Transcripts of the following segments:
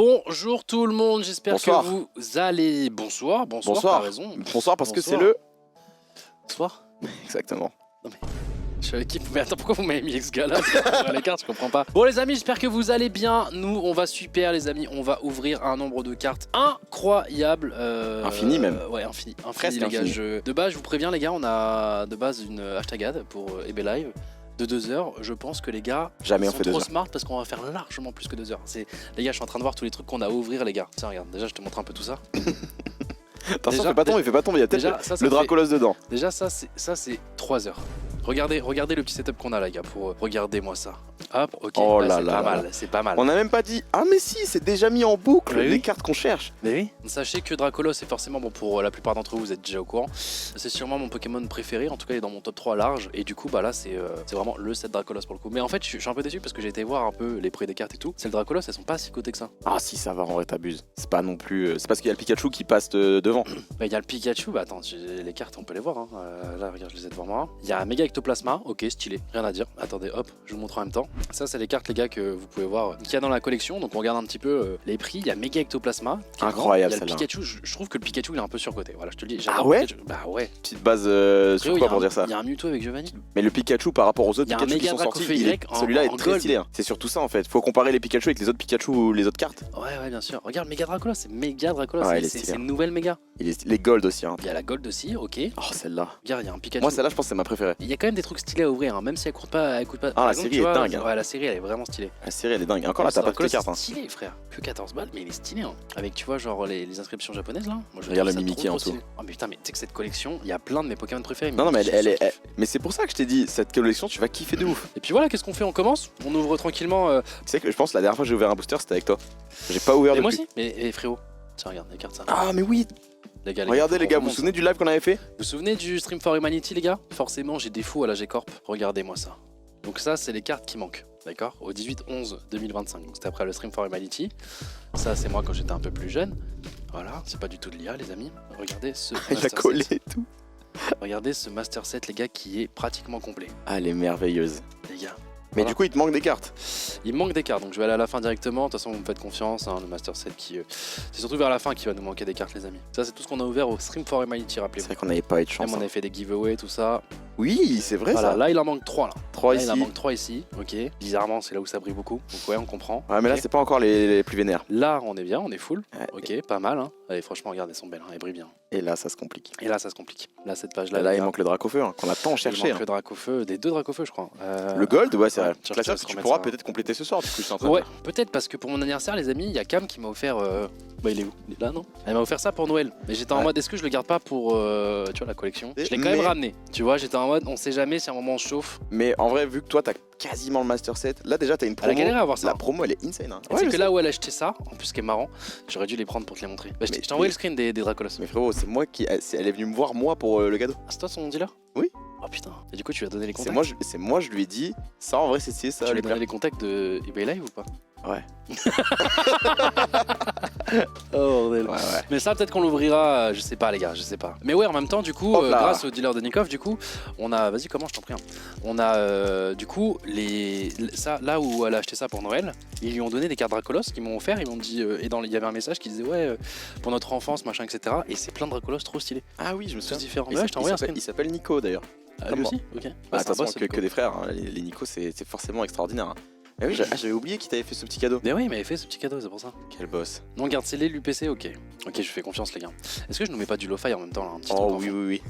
Bonjour tout le monde, j'espère que vous allez... Bonsoir, t'as raison. Bonsoir parce que c'est le... Bonsoir. Exactement. Non mais... Je suis à l'équipe, mais attends, pourquoi vous m'avez mis ce gars-là à l'écart, je comprends pas. Bon les amis, j'espère que vous allez bien. Nous, on va super les amis, on va ouvrir un nombre de cartes incroyable. Infini même. Ouais, infini Presque les gars. infini. De base, je vous préviens les gars, on a de base une hashtag ad pour EB Live de 2 heures. Je pense que les gars Jamais on sont fait 2 trop heures. smart parce qu'on va faire largement plus que 2 heures. Les gars, je suis en train de voir tous les trucs qu'on a à ouvrir les gars. Tiens, regarde, déjà je te montre un peu tout ça. Attention, fais pas tomber, il y a peut-être le Dracolos dedans. Déjà ça c'est 3 heures. Regardez le petit setup qu'on a là, les gars, pour regardez-moi ça. Hop, ok, oh bah, là c'est là pas là. mal, c'est pas mal. On n'a même pas dit, ah mais si, c'est déjà mis en boucle Mais les oui. cartes qu'on cherche. Mais oui. Sachez que Dracolos est forcément, bon pour la plupart d'entre vous, vous êtes déjà au courant, c'est sûrement mon Pokémon préféré, en tout cas il est dans mon top 3 large, et du coup bah là c'est vraiment le set Dracolos pour le coup. Mais en fait je suis un peu déçu parce que j'ai été voir un peu les prix des cartes et tout, celles Dracolos elles sont pas si cotées que ça. Ah si, ça va, en vrai t'abuses. C'est pas non plus... c'est parce qu'il y a le Pikachu qui passe devant. Bah il y a le Pikachu, bah attends, les cartes on peut les voir, hein. Là regarde je les ai devant moi. Il y a un méga ectoplasma, ok stylé, rien à dire. Attendez hop, je vous montre en même temps. Ça c'est les cartes les gars que vous pouvez voir qu'il y a dans la collection, donc on regarde un petit peu les prix. Il y a méga ectoplasma. Incroyable, il y a le celle-là. Pikachu, je trouve que le Pikachu il est un peu surcoté, voilà je te le dis. J'adore Ah ouais Pikachu. Bah ouais. Petite base Frérot, sur quoi pour dire ça. Il y a un Mewtwo avec Giovanni. Mais le Pikachu par rapport aux autres Il y a un Pikachu qui méga sont sortis, Dracofeu Y celui-là est en très gold. stylé. Hein. C'est surtout ça en fait. Faut comparer les Pikachu avec les autres Pikachu ou les autres cartes. Ouais bien sûr. Regarde méga Dracolos, c'est méga Dracolos, Ouais, il est c'est stylé, une nouvelle méga. Les Gold aussi. Hein. Il y a la gold aussi, ok. Oh celle-là. Regarde, il y a un Pikachu. Moi celle-là je pense que c'est ma préférée. Il y a quand même des trucs stylés à ouvrir, hein, même si elle coûte pas. Ah Par la exemple, série tu est vois, dingue. Hein. Ouais, la série elle est vraiment stylée. La série elle est dingue. Encore là t'as pas toutes les cartes. Hein. C'est stylé frère. Que 14 balles, mais il est stylé. Hein. Avec tu vois genre les inscriptions japonaises là. Moi, je Regarde trouve le ça Mimikyu trop en dessous. stylé. Oh mais putain, mais tu sais que cette collection, il y a plein de mes Pokémon préférés. Non mais Mimikyu, mais c'est pour ça que je t'ai dit, cette collection tu vas kiffer de ouf. Et puis voilà, qu'est-ce qu'on fait? On commence. On ouvre tranquillement. Tu sais que je pense que la dernière fois que j'ai ouvert un booster c'était avec toi. J'ai pas ouvert Et depuis. moi aussi. Mais frérot, tiens regarde les cartes ça. Ah mais oui. Regardez les gars, vous vous souvenez du live qu'on avait fait? Vous vous souvenez du Stream for Humanity les gars? Forcément j'ai des fous à la G-Corp. Regardez-moi ça. Donc ça c'est les cartes qui manquent. D'accord? Au 18-11-2025. Donc c'était après le Stream for Humanity. Ça c'est moi quand j'étais un peu plus jeune. Voilà, c'est pas du tout de l'IA les amis. Regardez ce Il a collé et tout. Regardez ce Master Set les gars qui est pratiquement complet. Ah elle est merveilleuse. Les gars. Mais Voilà. du coup il te manque des cartes. Il me manque des cartes, donc je vais aller à la fin directement. De toute façon, vous me faites confiance. Hein, le Master Set qui. C'est surtout vers la fin qu'il va nous manquer des cartes, les amis. Ça, c'est tout ce qu'on a ouvert au Stream for Humanity, C'est rappelez-vous. vrai qu'on n'avait pas eu de chance. Même on avait fait des giveaways, tout ça. Oui c'est vrai Voilà, ça. là, il en manque 3 là. 3 Là, il en ici. manque 3 ici. Ok. Bizarrement, c'est là où ça brille beaucoup. Donc, ouais, on comprend. Ouais mais là Ok. c'est pas encore les plus vénères. Là, on est bien, on est full. Ouais. Ok, pas mal. Hein. Allez, franchement, regardez, elles sont belles. Hein. Elles brillent bien. Et là ça se complique. Et là, ça se complique. Là, cette page-là. Là les il gars, manque le Dracofeu hein, qu'on a tant il cherché. manque hein. le Dracofeu, des 2 Dracofeu, je crois. Le Gold ouais c'est vrai. tiens, La je te laisse tu remettre pourras ça. peut-être compléter ce soir du coup je suis en train Ouais, peut-être parce que pour mon anniversaire, les amis, il y a Cam qui m'a offert. Bah, il est où? Il est là, non? Elle m'a offert ça pour Noël. Mais j'étais en Ouais. mode, est-ce que je le garde pas pour tu vois, la collection? Je l'ai quand Mais- même ramené. Tu vois, j'étais en mode, on sait jamais si à un moment on se chauffe. Mais en vrai vu que toi t'as quasiment le Master Set, là déjà t'as une Elle a promo. galéré à avoir ça. La promo elle est insane hein. Tu sais que là où elle a acheté ça, en plus ce qui est marrant, j'aurais dû les prendre pour te les montrer. Bah, je Mais- t'ai envoyé le screen des Dracolos. Mais frérot c'est moi qui... Elle est venue me voir moi pour le cadeau. Ah, c'est toi son dealer? Oui. Oh putain. Et du coup, tu lui as donné les contacts? C'est moi je lui ai dit ça en vrai c'est stylé ça. Tu va lui as lui donné plaire. les contacts de eBay Live ou pas? Ouais. Oh bordel. Ouais ouais. Mais ça peut-être qu'on l'ouvrira, je sais pas les gars, je sais pas. Mais ouais en même temps du coup, Hop là. grâce au dealer de Nikov du coup, on a, vas-y comment je t'en prie, hein. On a du coup ça là où elle a acheté ça pour Noël, ils lui ont donné des cartes Dracolos qu'ils m'ont offert, ils m'ont dit et il y avait un message qui disait ouais pour notre enfance machin etc. Et c'est plein de Dracolos trop stylés, Ah oui je me tous souviens. différents. Il Ouais, je t'ai envoyé un screen. il s'appelle Nico d'ailleurs. Ah, comme lui moi. aussi. Ok. Bah, Ouais, de c'est toute façon, un boss, ce que Nico. des frères, hein. Les Nico c'est forcément extraordinaire. Hein. Eh oui, j'avais oublié qu'il t'avait fait ce petit cadeau. Mais oui, il m'avait fait ce petit cadeau, c'est pour ça. Quel boss. Non, garde scellé l'UPC, ok. Ok, je fais confiance, les gars. Est-ce que je nous mets pas du lo-fi en même temps là, un petit truc Oh en oui, fond? oui, oui.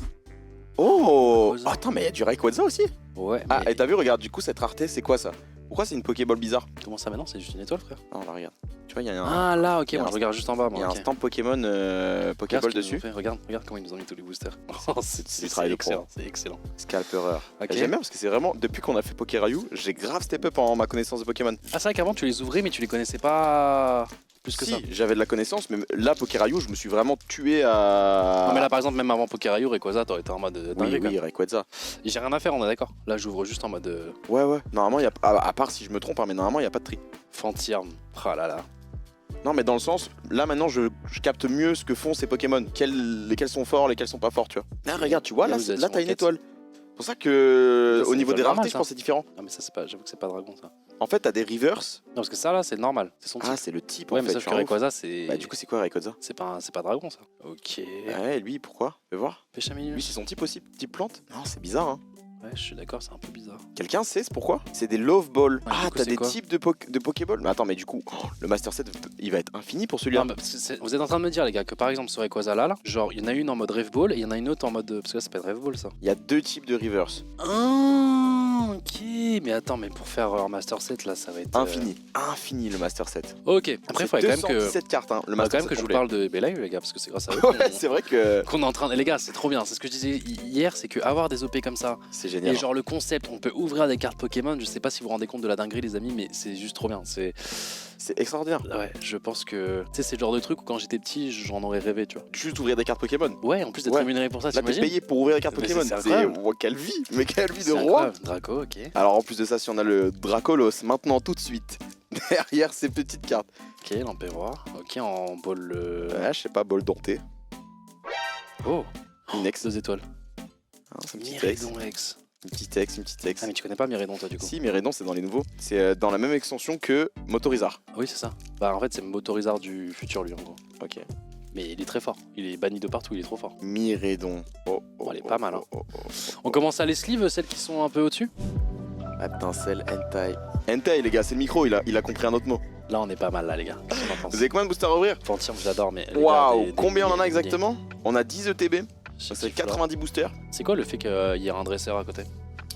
Oh Rayquaza. attends, mais il y a du Rayquaza aussi. Ouais. Ah, mais et t'as vu, regarde, du coup, cette rareté, c'est quoi ça? Pourquoi c'est une Pokéball bizarre? comment ça maintenant? C'est juste une étoile, frère. Non, là, regarde. Tu vois, il y a un, Ah là, ok, il y a moi un- je regarde juste en bas. il y Moi, a un ok. stamp Pokémon Regarde ce Pokéball qu'ils nous ont dessus. fait. Regarde comment ils nous ont mis tous les boosters. Oh, c'est du travail de pro. excellent, c'est excellent. Scalperer. Ok. J'aime bien parce que c'est vraiment, depuis qu'on a fait Pokérayu, j'ai grave step up en ma connaissance de Pokémon. Ah, c'est vrai qu'avant tu les ouvrais, mais tu les connaissais pas plus que Si, ça. j'avais de la connaissance, mais là, Pokérayu, je me suis vraiment tué à. Non, mais là par exemple, même avant Pokérayu, Rayquaza, t'aurais été en mode Oui, dingue, quoi. oui, Rayquaza. Et j'ai rien à faire, on est d'accord. Là, j'ouvre juste en mode Ouais, ouais. Normalement, il y a... à part si je me trompe, hein, mais normalement, il n'y a pas de tri. Fantiarm. Ah là là. Non, mais dans le sens, là maintenant, je capte mieux ce que font ces Pokémon. Lesquels sont forts, lesquels sont pas forts, tu vois. Ah, regarde, tu vois, là, Là, vous êtes là sur t'as une enquête. étoile. pour ça que Ça, au c'est niveau des normal, raretés, je ça. pense que c'est différent. Non mais ça c'est pas, j'avoue que c'est pas dragon ça. En fait, t'as des reverse. Non parce que ça là c'est normal, c'est son type. Ah, c'est le type Ouais en mais fait. sauf je que suis un ouf. Rayquaza c'est... Bah, du coup, c'est quoi Rayquaza? c'est pas dragon ça. Ok. Ouais, lui, pourquoi? Fais voir. Pêche-à-milieu. Lui, c'est son type aussi, type plante? Non, c'est bizarre, hein. Ouais je suis d'accord, c'est un peu bizarre. Quelqu'un sait c'est pourquoi? C'est des Love Ball. Ah, du Ah, coup, t'as c'est des quoi types de Pokéball. Mais attends, mais du coup, le Master Set, il va être infini pour celui-là. Non, parce que vous êtes en train de me dire les gars que par exemple sur Rayquaza là, genre il y en a une en mode Rave Ball et il y en a une autre en mode... Parce que là ça s'appelle Rave Ball ça. Il y a 2 types de reverse. Ah, ok. Mais attends, mais pour faire un Master Set là, ça va être. Infini le Master Set. Ok. Après, il faudrait quand même que. 217 cartes, hein, le Faudrait quand Master même que je Set vous complet. parle de Belive les gars, parce que c'est grâce à eux Ouais, c'est vrai que qu'on est en train. Les gars, c'est trop bien. C'est ce que je disais hier, c'est que avoir des OP comme ça c'est et génial. genre le concept, on peut ouvrir des cartes Pokémon. Je sais pas si vous vous rendez compte de la dinguerie, les amis, mais c'est juste trop bien. C'est C'est extraordinaire. ouais, je pense que tu sais, c'est le genre de truc où quand j'étais petit, j'en aurais rêvé, tu vois. Juste ouvrir des cartes Pokémon. Ouais, en plus d'être Ouais. rémunéré pour ça, Là, t'es t'imagines. payé pour ouvrir des cartes Mais Pokémon. c'est incroyable. Wow, quelle vie. Mais quelle vie de C'est roi. incroyable. Draco, ok. Alors en plus de ça, si on a le Dracolos maintenant tout de suite derrière ces petites cartes. Ok, l'Empéroir. Ok, en ball. Ouais, je sais pas, bol denté. Oh, Inex. 2 étoiles. Hein, c'est un petit ex. Myrédon X. Une petite ex, une petite ex. Ah mais tu connais pas Myrédon toi du coup. Si, Myrédon, c'est dans les nouveaux. C'est dans la même extension que Motorizar. Oui c'est ça. Bah en fait c'est Motorizard du futur lui en gros. Ok. Mais il est très fort. Il est banni de partout, il est trop fort. Myrédon. Oh, Bon, elle est pas mal, hein. On commence à les sleeves, celles qui sont un peu au-dessus. Étincelle, hentai. Hentai, les gars, c'est le micro, il a compris un autre mot. Là on est pas mal là les gars. Qu'est-ce qu'on en pense? Vous avez combien de boosters à ouvrir? Fantium j'adore mais... les gars, Waouh, combien on en a des- exactement? On a 10 ETB, Je c'est kiffe, 90 boosters. là. C'est quoi le fait qu'il y ait un dresseur à côté?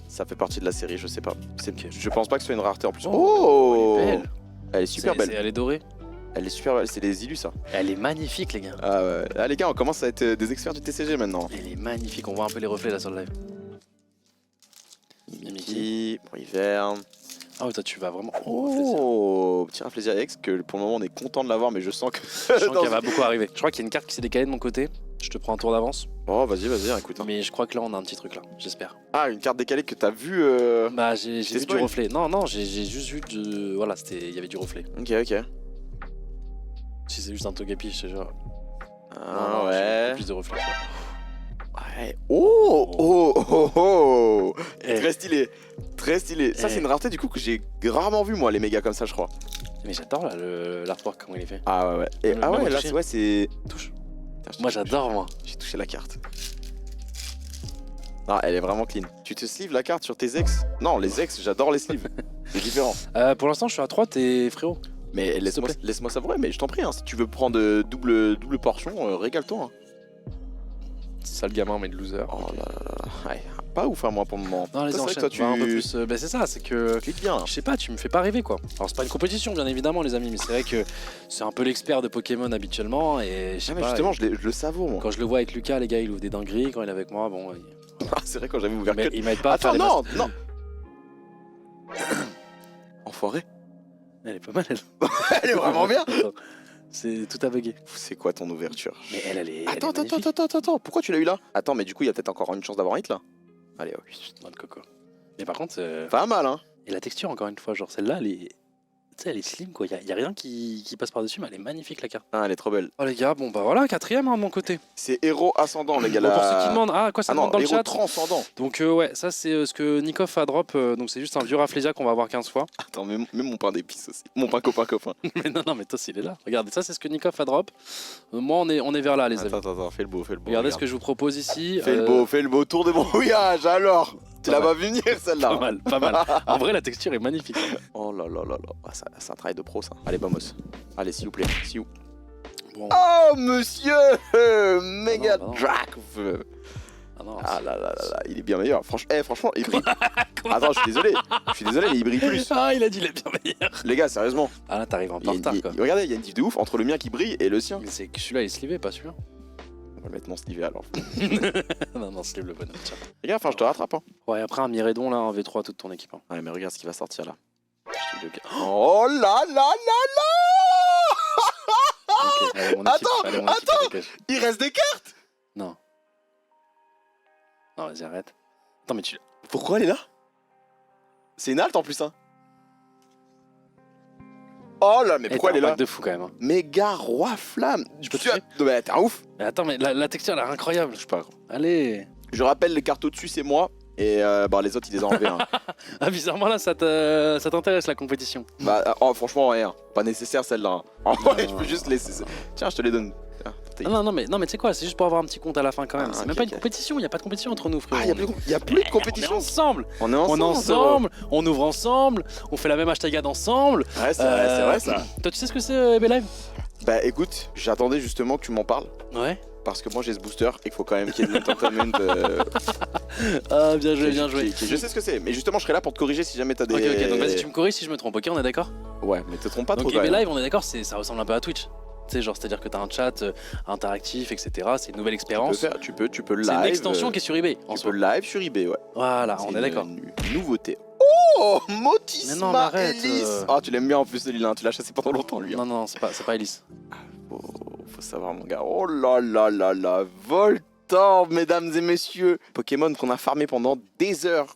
Ça fait partie de la série, je sais pas. Ok. Je pense pas que ce soit une rareté en plus. Oh, elle est belle. Elle est super belle. Elle est dorée. Elle est super belle, c'est des illus ça. Elle est magnifique les gars. Ah ouais. Ah les gars, on commence à être des experts du TCG maintenant. Elle est magnifique, on voit un peu les reflets là sur le live. Mimikyu, Briverne. Ah ouais toi tu vas vraiment... Oh, Oh, petit Rafflesia X que pour le moment on est content de l'avoir, mais je sens que. je sens qu'elle va beaucoup arriver. Je crois qu'il y a une carte qui s'est décalée de mon côté. Je te prends un tour d'avance. Oh, vas-y, écoute. hein. Mais je crois que là on a un petit truc là, j'espère. Ah, une carte décalée que t'as vu. Bah j'ai t'ai vu du spoil. reflet. Non, j'ai juste vu de... Voilà, il y avait du reflet. Ok. Si c'est juste un Togepi, je sais genre... Ah Non, j'ai ouais. beaucoup plus de reflets. Ouais. Oh. Eh, Très stylé. Très stylé. Ça, Eh. c'est une rareté du coup que j'ai rarement vu moi, les mégas comme ça, je crois. mais j'adore là l'artwork, comment il est fait. Ah ouais. Et, Même ah ouais, au là, toucher. ouais, c'est. Touche. Putain, Moi j'adore moi. J'ai touché la carte. Ah, elle est vraiment clean. Tu te sleeves la carte sur tes ex? Non, les ex, j'adore les sleeves. C'est différent. Pour l'instant je suis à 3, t'es frérot. Mais S'il te plaît. laisse-moi savourer, mais je t'en prie, hein, si tu veux prendre double portion, régale-toi. hein. Sale gamin mais de loser. Oh là là là. Ouais, pas ouf, hein, moi, pour le moment. Non les Toi, c'est vrai enchaînes, que toi, va un peu tu plus... bah c'est ça, c'est que... cliques bien. hein. Je sais pas, tu me fais pas rêver quoi. Alors c'est pas une compétition bien évidemment les amis, mais c'est vrai que c'est un peu l'expert de Pokémon habituellement et je sais Ah, mais pas, justement, je le savoure, moi. quand je le vois avec Lucas les gars il ouvre des dingueries, quand il est avec moi bon Ah, c'est vrai, quand j'avais ouvert que. il m'aide pas à faire Attends, les non. Enfoiré. Elle est pas mal elle. Elle est vraiment bien. Attends, c'est tout à bugger. C'est quoi ton ouverture? Mais elle est... Attends, elle est magnifique. attends. Pourquoi tu l'as eu là? Attends, mais du coup, il y a peut-être encore une chance d'avoir un hit là. Allez, oui. Noix de coco. Mais par contre, Pas mal, hein. et la texture encore une fois, genre celle-là, elle est, tu sais, elle est slim quoi. Y a rien qui passe par dessus, mais elle est magnifique la carte. Ah, elle est trop belle. Oh les gars, bon bah voilà, 4ème hein, de mon côté. C'est héros ascendant, les gars. Bon, là. pour ceux qui demandent, ah quoi ça Ah non, demande dans le héros chat. transcendant. Donc ouais, ça c'est ce que Nikov a drop. Donc c'est juste un vieux Rafflesia qu'on va avoir 15 fois. Attends, même mon pain d'épices aussi. Mon pain copain. mais non, mais toi il est là. Regardez, ça c'est ce que Nikov a drop. Moi on est vers là les amis. Attends, fais le beau. Regardez ce que je vous propose ici. Fais le beau, tour de brouillage alors. Tu Pas l'as pas vu venir Pas celle-là. mal, pas mal. En vrai la texture est magnifique. Oh là là là là. Ah, c'est un travail de pro ça. Allez, vamos. Allez, s'il vous plaît. Bon. Oh monsieur Mega bah non. Drac. Ah non, Ah là là là là, il est bien meilleur. Franchement, il brille. Attends, je suis désolé, mais il brille plus. Ah il a dit il est bien meilleur. Les gars, sérieusement. Ah là t'arrives un Il peu y a en une- retard il- quoi. Regardez, il y a une diff de ouf entre le mien qui brille et le sien. Mais c'est que celui-là il est slivé, pas celui-là. On va le mettre mon slivé alors. non, slive le bonhomme, tiens. Les gars, enfin, je te rattrape. Hein. Ouais, après un Myrédon là, un V3 toute ton équipe. Hein. Ouais, mais regarde ce qui va sortir là. Je te le gars. Oh là là là Ok, allez, mon équipe, Attends, allez, mon équipe, attends. dégage. Il reste des cartes. Non. Non, vas-y, arrête. Attends, mais tu. Pourquoi elle est là? C'est une halte en plus, hein. Oh là, mais Eh, pourquoi t'as elle est un là? pack de fou quand même. Hein. Méga roi flamme. Je peux Tu as- toucher Non, mais t'es un ouf. Mais attends, mais la texture elle a l'air incroyable. Je sais pas. Allez. Je rappelle, les cartes au-dessus, c'est moi. Et bah, les autres, ils les ont enlevés. Hein. Ah, bizarrement, là, ça t'intéresse la compétition. Bah, oh, franchement, ouais, hein. Pas nécessaire celle-là. Hein. En vrai, je peux juste laisser. Tiens, je te les donne. Non, mais tu sais quoi, c'est juste pour avoir un petit compte à la fin quand même. Ah, C'est ok, même pas ok. une compétition, il y a pas de compétition entre nous, frérot. Ah, y a plus de compétition. On est ensemble. On est On est ensemble. ensemble, on ouvre ensemble, on fait la même hashtag ensemble. Ouais, c'est vrai ça. Toi, tu sais ce que c'est EB Live? Bah écoute, j'attendais justement que tu m'en parles. Ouais. Parce que moi j'ai ce booster et qu'il faut quand même qu'il y ait de l'entertainment. Ah, bien joué, bien joué. Je sais ce que c'est, mais justement je serai là pour te corriger si jamais t'as des. Ok, donc vas-y, tu me corriges si je me trompe, ok, on est d'accord? Ouais, mais te trompe pas Donc trop. EB quand même. Live, on est d'accord, ça ressemble un peu à Twitch. Tu sais, genre, c'est-à-dire que t'as un chat interactif, etc. C'est une nouvelle expérience. Tu peux live. C'est une extension qui est sur eBay. En Tu soi. peux live sur eBay, ouais. Voilà, on C'est est d'accord. une nouveauté. Oh, Motisma Mais non, mais arrête, Elise. Ah, tu l'aimes bien en plus celui-là, hein. Tu l'as chassé pendant longtemps lui. Hein. Non, c'est pas Elise. Faut savoir mon gars. Oh là là là là, Voltorb, mesdames et messieurs. Pokémon qu'on a farmé pendant des heures.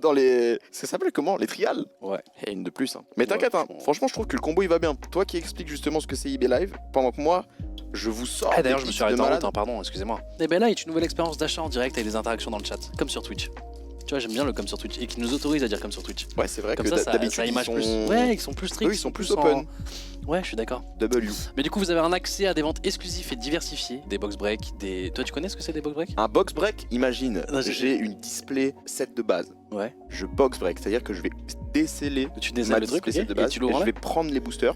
Dans les... Ça s'appelle comment? Les trials? Ouais. Et une de plus. Hein. Mais Ouais, t'inquiète, hein. franchement. Franchement je trouve que le combo il va bien. Toi qui expliques justement ce que c'est eBay Live, pendant que moi, je vous sors. Ah, d'ailleurs, des je me tips suis arrêté de en malade. route, hein, pardon, excusez-moi. Et ben là, il y a une nouvelle expérience d'achat en direct avec des interactions dans le chat, comme sur Twitch. Tu vois, j'aime bien le comme sur Twitch et qui nous autorise à dire comme sur Twitch. Ouais, c'est vrai Comme que ça d'habitude image ils plus. sont... Ouais, ils sont plus stricts. Eux, ils sont plus en- open. Ouais, je suis d'accord. W. Mais du coup, vous avez un accès à des ventes exclusives et diversifiées, des box breaks, des. Toi, tu connais ce que c'est des box breaks? Un box break, imagine, Non, j'ai une display set de base. Ouais. Je box break, c'est-à-dire que je vais déceler Tu ma décèles le truc, display set ok, de et base tu et l'ouvres en je vais live. prendre les boosters.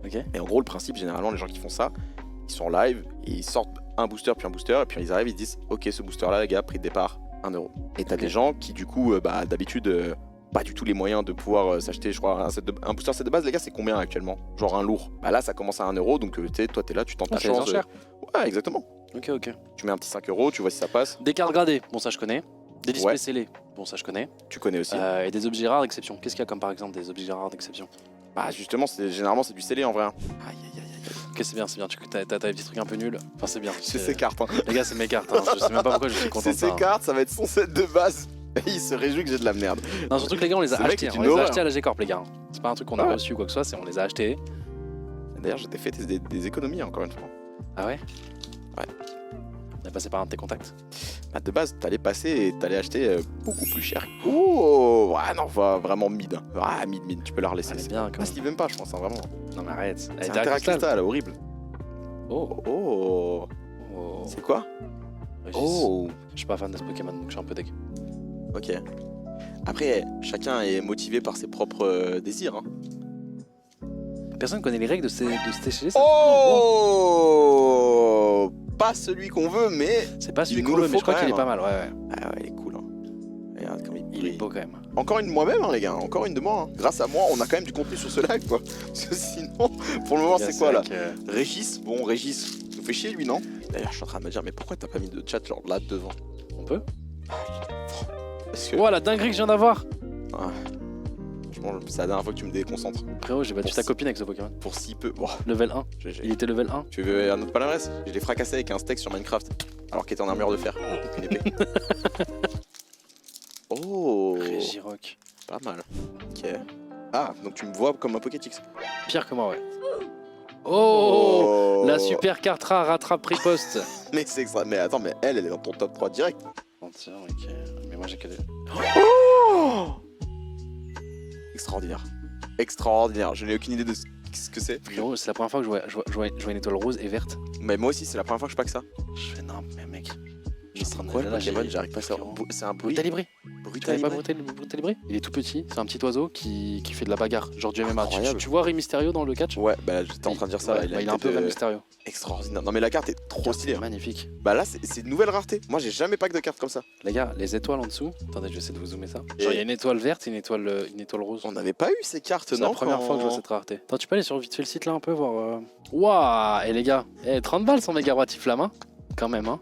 Ok. Et en gros, le principe, généralement, les gens qui font ça, ils sont en live, et ils sortent un booster puis un booster, et puis ils arrivent, ils disent ok, ce booster-là, les gars, prix de départ 1 €. Et t'as Ok. des gens qui, du coup, bah, d'habitude, pas du tout les moyens de pouvoir s'acheter, je crois, un booster set de base, les gars, c'est combien actuellement? Genre un lourd. Bah là, ça commence à 1 €, donc tu sais, toi, t'es là, tu tentes ta c'est les chance. enchères. Ouais, exactement. Ok. Tu mets un petit 5 €, tu vois si ça passe. Des cartes gradées, bon, ça je connais. Des displays Ouais. scellés, bon, ça je connais. Tu connais aussi. Et des objets rares d'exception. Qu'est-ce qu'il y a comme par exemple des objets rares d'exception? Bah, justement, généralement, c'est du scellé en vrai. Hein. Aïe, aïe, aïe, aïe. Ok, c'est bien. T'as des petits trucs un peu nuls. Enfin, c'est bien. C'est ses cartes. Hein. Les gars, c'est mes cartes. Hein. Je sais même pas pourquoi je suis content C'est de ça. ses hein. cartes, ça va être son set de base. Et il se réjouit que j'ai de la merde. Non, surtout que les gars, on les a Ce mec achetés. est hein. une On les a horreur. achetés à la G-Corp, les gars. C'est pas un truc qu'on a Ouais. reçu ou quoi que ce soit, c'est on les a achetés. D'ailleurs, je t'ai fait des économies encore une fois. Ah ouais? Ouais. On est passé par un de tes contacts. Bah, de base, t'allais passer et t'allais acheter beaucoup plus cher. Oh, ouais, non, vraiment mid. Hein. Ah, mid, tu peux la relaisser. Elle est C'est bien, quand parce même. qu'il aime pas, je pense, hein, vraiment. Non, mais arrête. Elle C'est est un Terra Terra Crystal. Crystal, horrible. Oh. Oh, Oh. c'est quoi? Régis. Oh, Je suis pas fan de ce Pokémon, donc je suis un peu deg. ok. Après, chacun est motivé par ses propres désirs. Hein. Personne connaît les règles de ce TCG, ça? Oh, pas celui qu'on veut, mais C'est pas celui il qu'on nous le veut, mais faut je crois quand qu'il est même, pas mal, ouais. ah ouais, il est cool. Hein. Regarde comme il Il est brille. beau quand même. Encore une de moi-même, hein, les gars. Encore une de moi. Hein. Grâce à moi, on a quand même du contenu sur ce live, quoi. Parce que sinon, pour le moment, Les gars, c'est quoi là vrai que- Régis, bon, Régis, il nous fait chier lui, non? D'ailleurs, je suis en train de me dire, mais pourquoi t'as pas mis de chat genre là devant? On peut? Parce que, Oh, la dinguerie que je viens d'avoir! franchement, c'est la dernière fois que tu me déconcentres. Frérot, j'ai battu Pour ta si- copine avec ce Pokémon. Pour si peu. Bon, Level 1. GG. Il était level 1. Tu veux un autre palmarès? Je l'ai fracassé avec un steak sur Minecraft, alors qu'il était en armure de fer. Donc une épée. Oh, Régirock. pas mal. Ok. Ah, donc tu me vois comme un Pokétix. Pire que moi, ouais. Oh, La super carte rare rattrape riposte. Mais c'est extra. Mais attends, mais elle est dans ton top 3 direct. Oh, tiens, ok. Mais moi j'ai que des. Extraordinaire. Extraordinaire. Je n'ai aucune idée de ce que c'est. Frérot, c'est la première fois que je vois une étoile rose et verte. Mais moi aussi, c'est la première fois que je pack ça. Je fais non, mais mec. Mais c'est quoi le Pokémon? J'arrive pas à savoir. Frérot. C'est un bruit. Brutalibré. Tu connais pas Brutalibré. Brutalibré? Il est tout petit, c'est un petit oiseau qui fait de la bagarre, genre du MMA. Incroyable. Tu vois Rey Mysterio dans le catch? Ouais, bah j'étais en train de dire ça. Ouais, bah, il est un peu été, Rey Mysterio. extraordinaire. Non mais la carte est trop stylée. Hein. Magnifique. Bah là, c'est une nouvelle rareté. Moi, j'ai jamais pack de cartes comme ça. Les gars, les étoiles en dessous. Attendez, je vais essayer de vous zoomer ça. Et- Genre, il y a une étoile verte et une étoile rose. On n'avait pas eu ces cartes, C'est non? la première quand- fois que je vois cette rareté. Attends, tu peux aller sur vite fait le site là un peu voir. Waouh! Et les gars, 30 balles sans méga flamme, hein? Quand même, hein?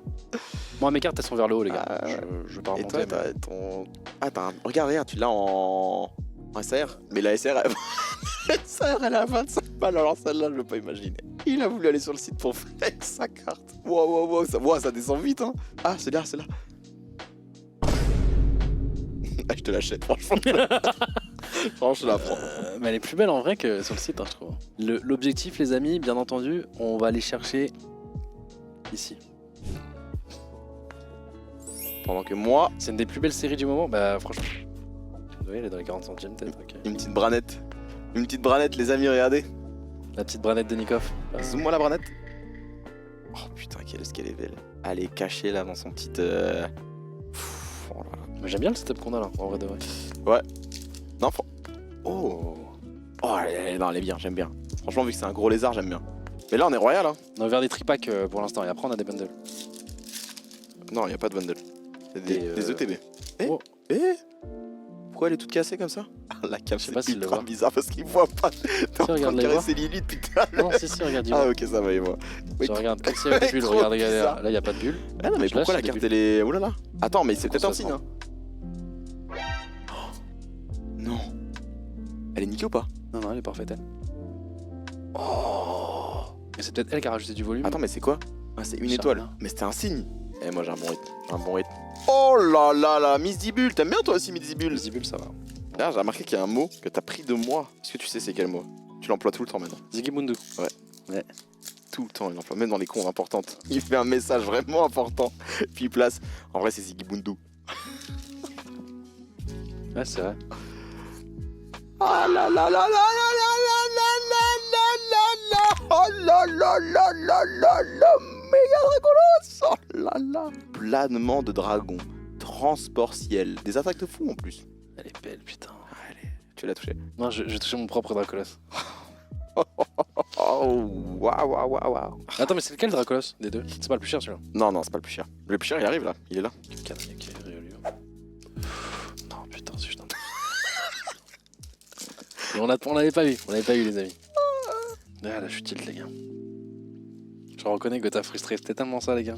Moi, mes cartes elles sont vers le haut, les gars. Ah, Je vais pas Et remonter. toi, mais- t'as ton. Ah, t'as un. Regarde, tu l'as en SR. Mais la SR, elle... la SR, elle est à 25 balles. Alors celle-là, je peux pas imaginer. Il a voulu aller sur le site pour flex sa carte. Wow, ça descend vite, hein. Ah, c'est là. Ah, je te l'achète, franchement. Franchement, je la prends. Mais elle est plus belle en vrai que sur le site, hein, je trouve. L'objectif, les amis, bien entendu, on va aller chercher ici. Pendant que moi, C'est une des plus belles séries du moment. Bah, franchement. Oui, elle est dans les 40 centièmes, peut-être. Ok. une petite branette. Une petite branette, les amis, regardez. La petite branette de Nikov. Zoom-moi la branette. Oh putain, est-ce qu'elle est belle. Elle est cachée là dans son petit. Pff, oh là là. Mais j'aime bien le setup qu'on a là, en vrai de vrai. Non, oh. Oh, non, elle est bien, j'aime bien. Franchement, vu que c'est un gros lézard, j'aime bien. Mais là, on est royal, hein. On a ouvert des tripacks pour l'instant et après on a des bundles. Non, il n'y a pas de bundle. C'est des ETB. Oh. Pourquoi elle est toute cassée comme ça? La cam, Je sais c'est pas s'il le ultra voit. bizarre parce qu'il voit pas. T'es en train regarde, de là, il caresser Lily depuis tout à l'heure. Non, si, regarde, il Ah, voit. ok, ça va, il voit. Je regarde, comme s'il y avait des bulles, Trop regarde, bizarre. là, il n'y a pas de bulles. Ah non, mais Je pourquoi la lâche, carte les elle est. Oh là là. Attends, mais c'est peut-être un Qu'on se signe, hein. Non. Elle est niquée ou pas? Non, non, elle est parfaite, elle. Oh. Mais c'est peut-être elle qui a rajouté du volume. Attends, mais c'est quoi? Ah, c'est une Charmin. étoile. Mais c'était un signe. Eh, moi j'ai un bon rythme. J'ai un bon rythme. Oh là là là, Miss Dibule. T'aimes bien toi aussi, Miss Dibule? Les bulles, ça va. Là, j'ai remarqué qu'il y a un mot que t'as pris de moi. Est-ce que tu sais c'est quel mot? Tu l'emploies tout le temps maintenant. Zigimundu. Tout le temps, il l'emploie, même dans les cons importantes. Il fait un message vraiment important. Puis il place. En vrai, c'est Zigibundu. Ouais, c'est vrai. Ah là là là là là là là là là là là. Oh là là là là là là. Méga Dracolos. Oh là là. Planement de dragon. Transport ciel. Des attaques de fou en plus. Elle est belle, putain. Allez, tu l'as touché. Non, je touché mon propre Dracolos. Oh, waouh, waouh, waouh, waouh. Attends, mais c'est lequel Dracolos des deux? C'est pas le plus cher celui-là. Non, non, c'est pas le plus cher. Le plus cher, il arrive là. Il est là. Non, putain, si je t'en. Et on l'avait pas eu, les amis. Ah, là, je suis tilt, les gars. Je reconnais que t'as frustré, c'était tellement ça, les gars.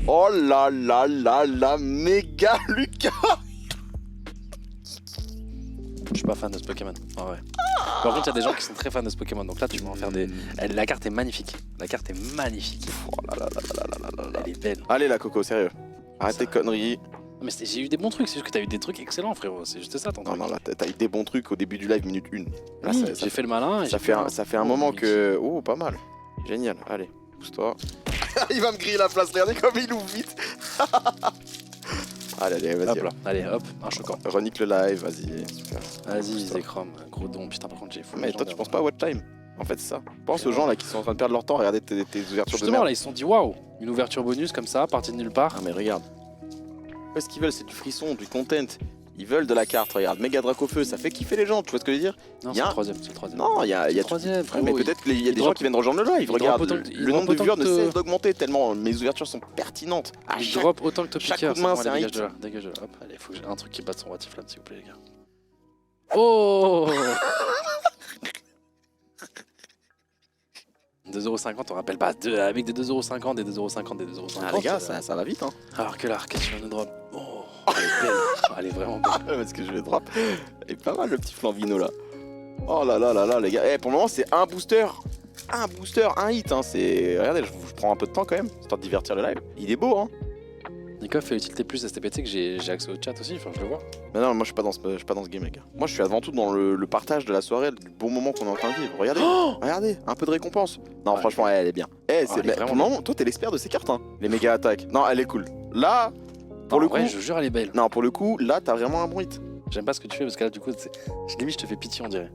Oh là là là là, méga Lucas. Je suis pas fan de ce Pokémon, en vrai. Par contre, il y a des gens qui sont très fans de ce Pokémon, donc là, tu vas en faire des. La carte est magnifique. La carte est magnifique. Oh là là là là là là là. Elle est belle. Allez là, Coco, sérieux. Arrête tes conneries. Mais j'ai eu des bons trucs, c'est juste que t'as eu des trucs excellents, frérot. C'est juste ça, ton Non, truc. non, là, t'as eu des bons trucs au début du live, minute 1. Là, Oui, ça j'ai fait le malin. Et ça fait un moment que. Oh, pas mal. Génial. Allez, pousse-toi. Il va me griller la place, regardez comme il ouvre vite. Allez, allez, vas-y. Hop là, allez, hop, un choquant. Renique le live, vas-y. Super. Vas-y, Zéchrome, gros don. Putain, par contre, j'ai fou. Mais toi, tu penses pas à watch time? En fait, c'est ça. Pense aux gens là qui sont en train de perdre leur temps, regardez tes ouvertures de Justement, merde. là, ils se sont dit waouh, une ouverture bonus comme ça, partie de nulle part. Ah, mais regarde. Ce qu'ils veulent, c'est du frisson, du content. Ils veulent de la carte, regarde. Méga Dracofeu, ça fait kiffer les gens, tu vois ce que je veux dire? Non, y c'est a- le troisième, c'est le troisième. Non, il y a. C'est le troisième, Ouais, frérot. mais peut-être qu'il y a il des gens drop- qui viennent rejoindre le live. il Regarde, drop autant que- il le drop nombre de autant viewers que ne te- cesse d'augmenter tellement mes ouvertures sont pertinentes. À Il chaque- drop autant que Top chaque Picker. coup de main, bon, c'est allez, un dégage hit. de là, dégage de là. Hop, allez, faut que j'ai un truc qui batte son Watiflam, s'il vous plaît, les gars. Oh 2,50€, on rappelle pas, avec des 2,50€, des 2,50€, des 2,50€. Ah, les gars, ça va vite, hein. Alors que là, qu'est-ce que tu viens de drop? Oh, elle est belle. Elle est vraiment belle. Parce que je vais drop. Il est pas mal le petit flambino là. Oh là là là là, les gars. Eh, pour le moment, c'est un booster. Un booster, un hit. Hein. C'est. Regardez, je prends un peu de temps quand même, histoire de divertir le live. Il est beau, hein. Nikov fait utilité plus STPT que j'ai accès au chat aussi, enfin je le vois. Mais non, moi je suis pas dans ce game, les gars. Moi je suis avant tout dans le partage de la soirée, du bon moment qu'on est en train de vivre. Regardez, regardez, un peu de récompense. Non, Ouais. franchement, elle est bien. Eh, elle est mais vraiment pour le moment, toi t'es l'expert de ces cartes, hein. Les méga attaques. Non, elle est cool. Là, pour le coup. Ouais, je jure, elle est belle. Non, pour le coup, là t'as vraiment un bon hit. J'aime pas ce que tu fais parce que là, du coup, limite, je te fais pitié, on dirait.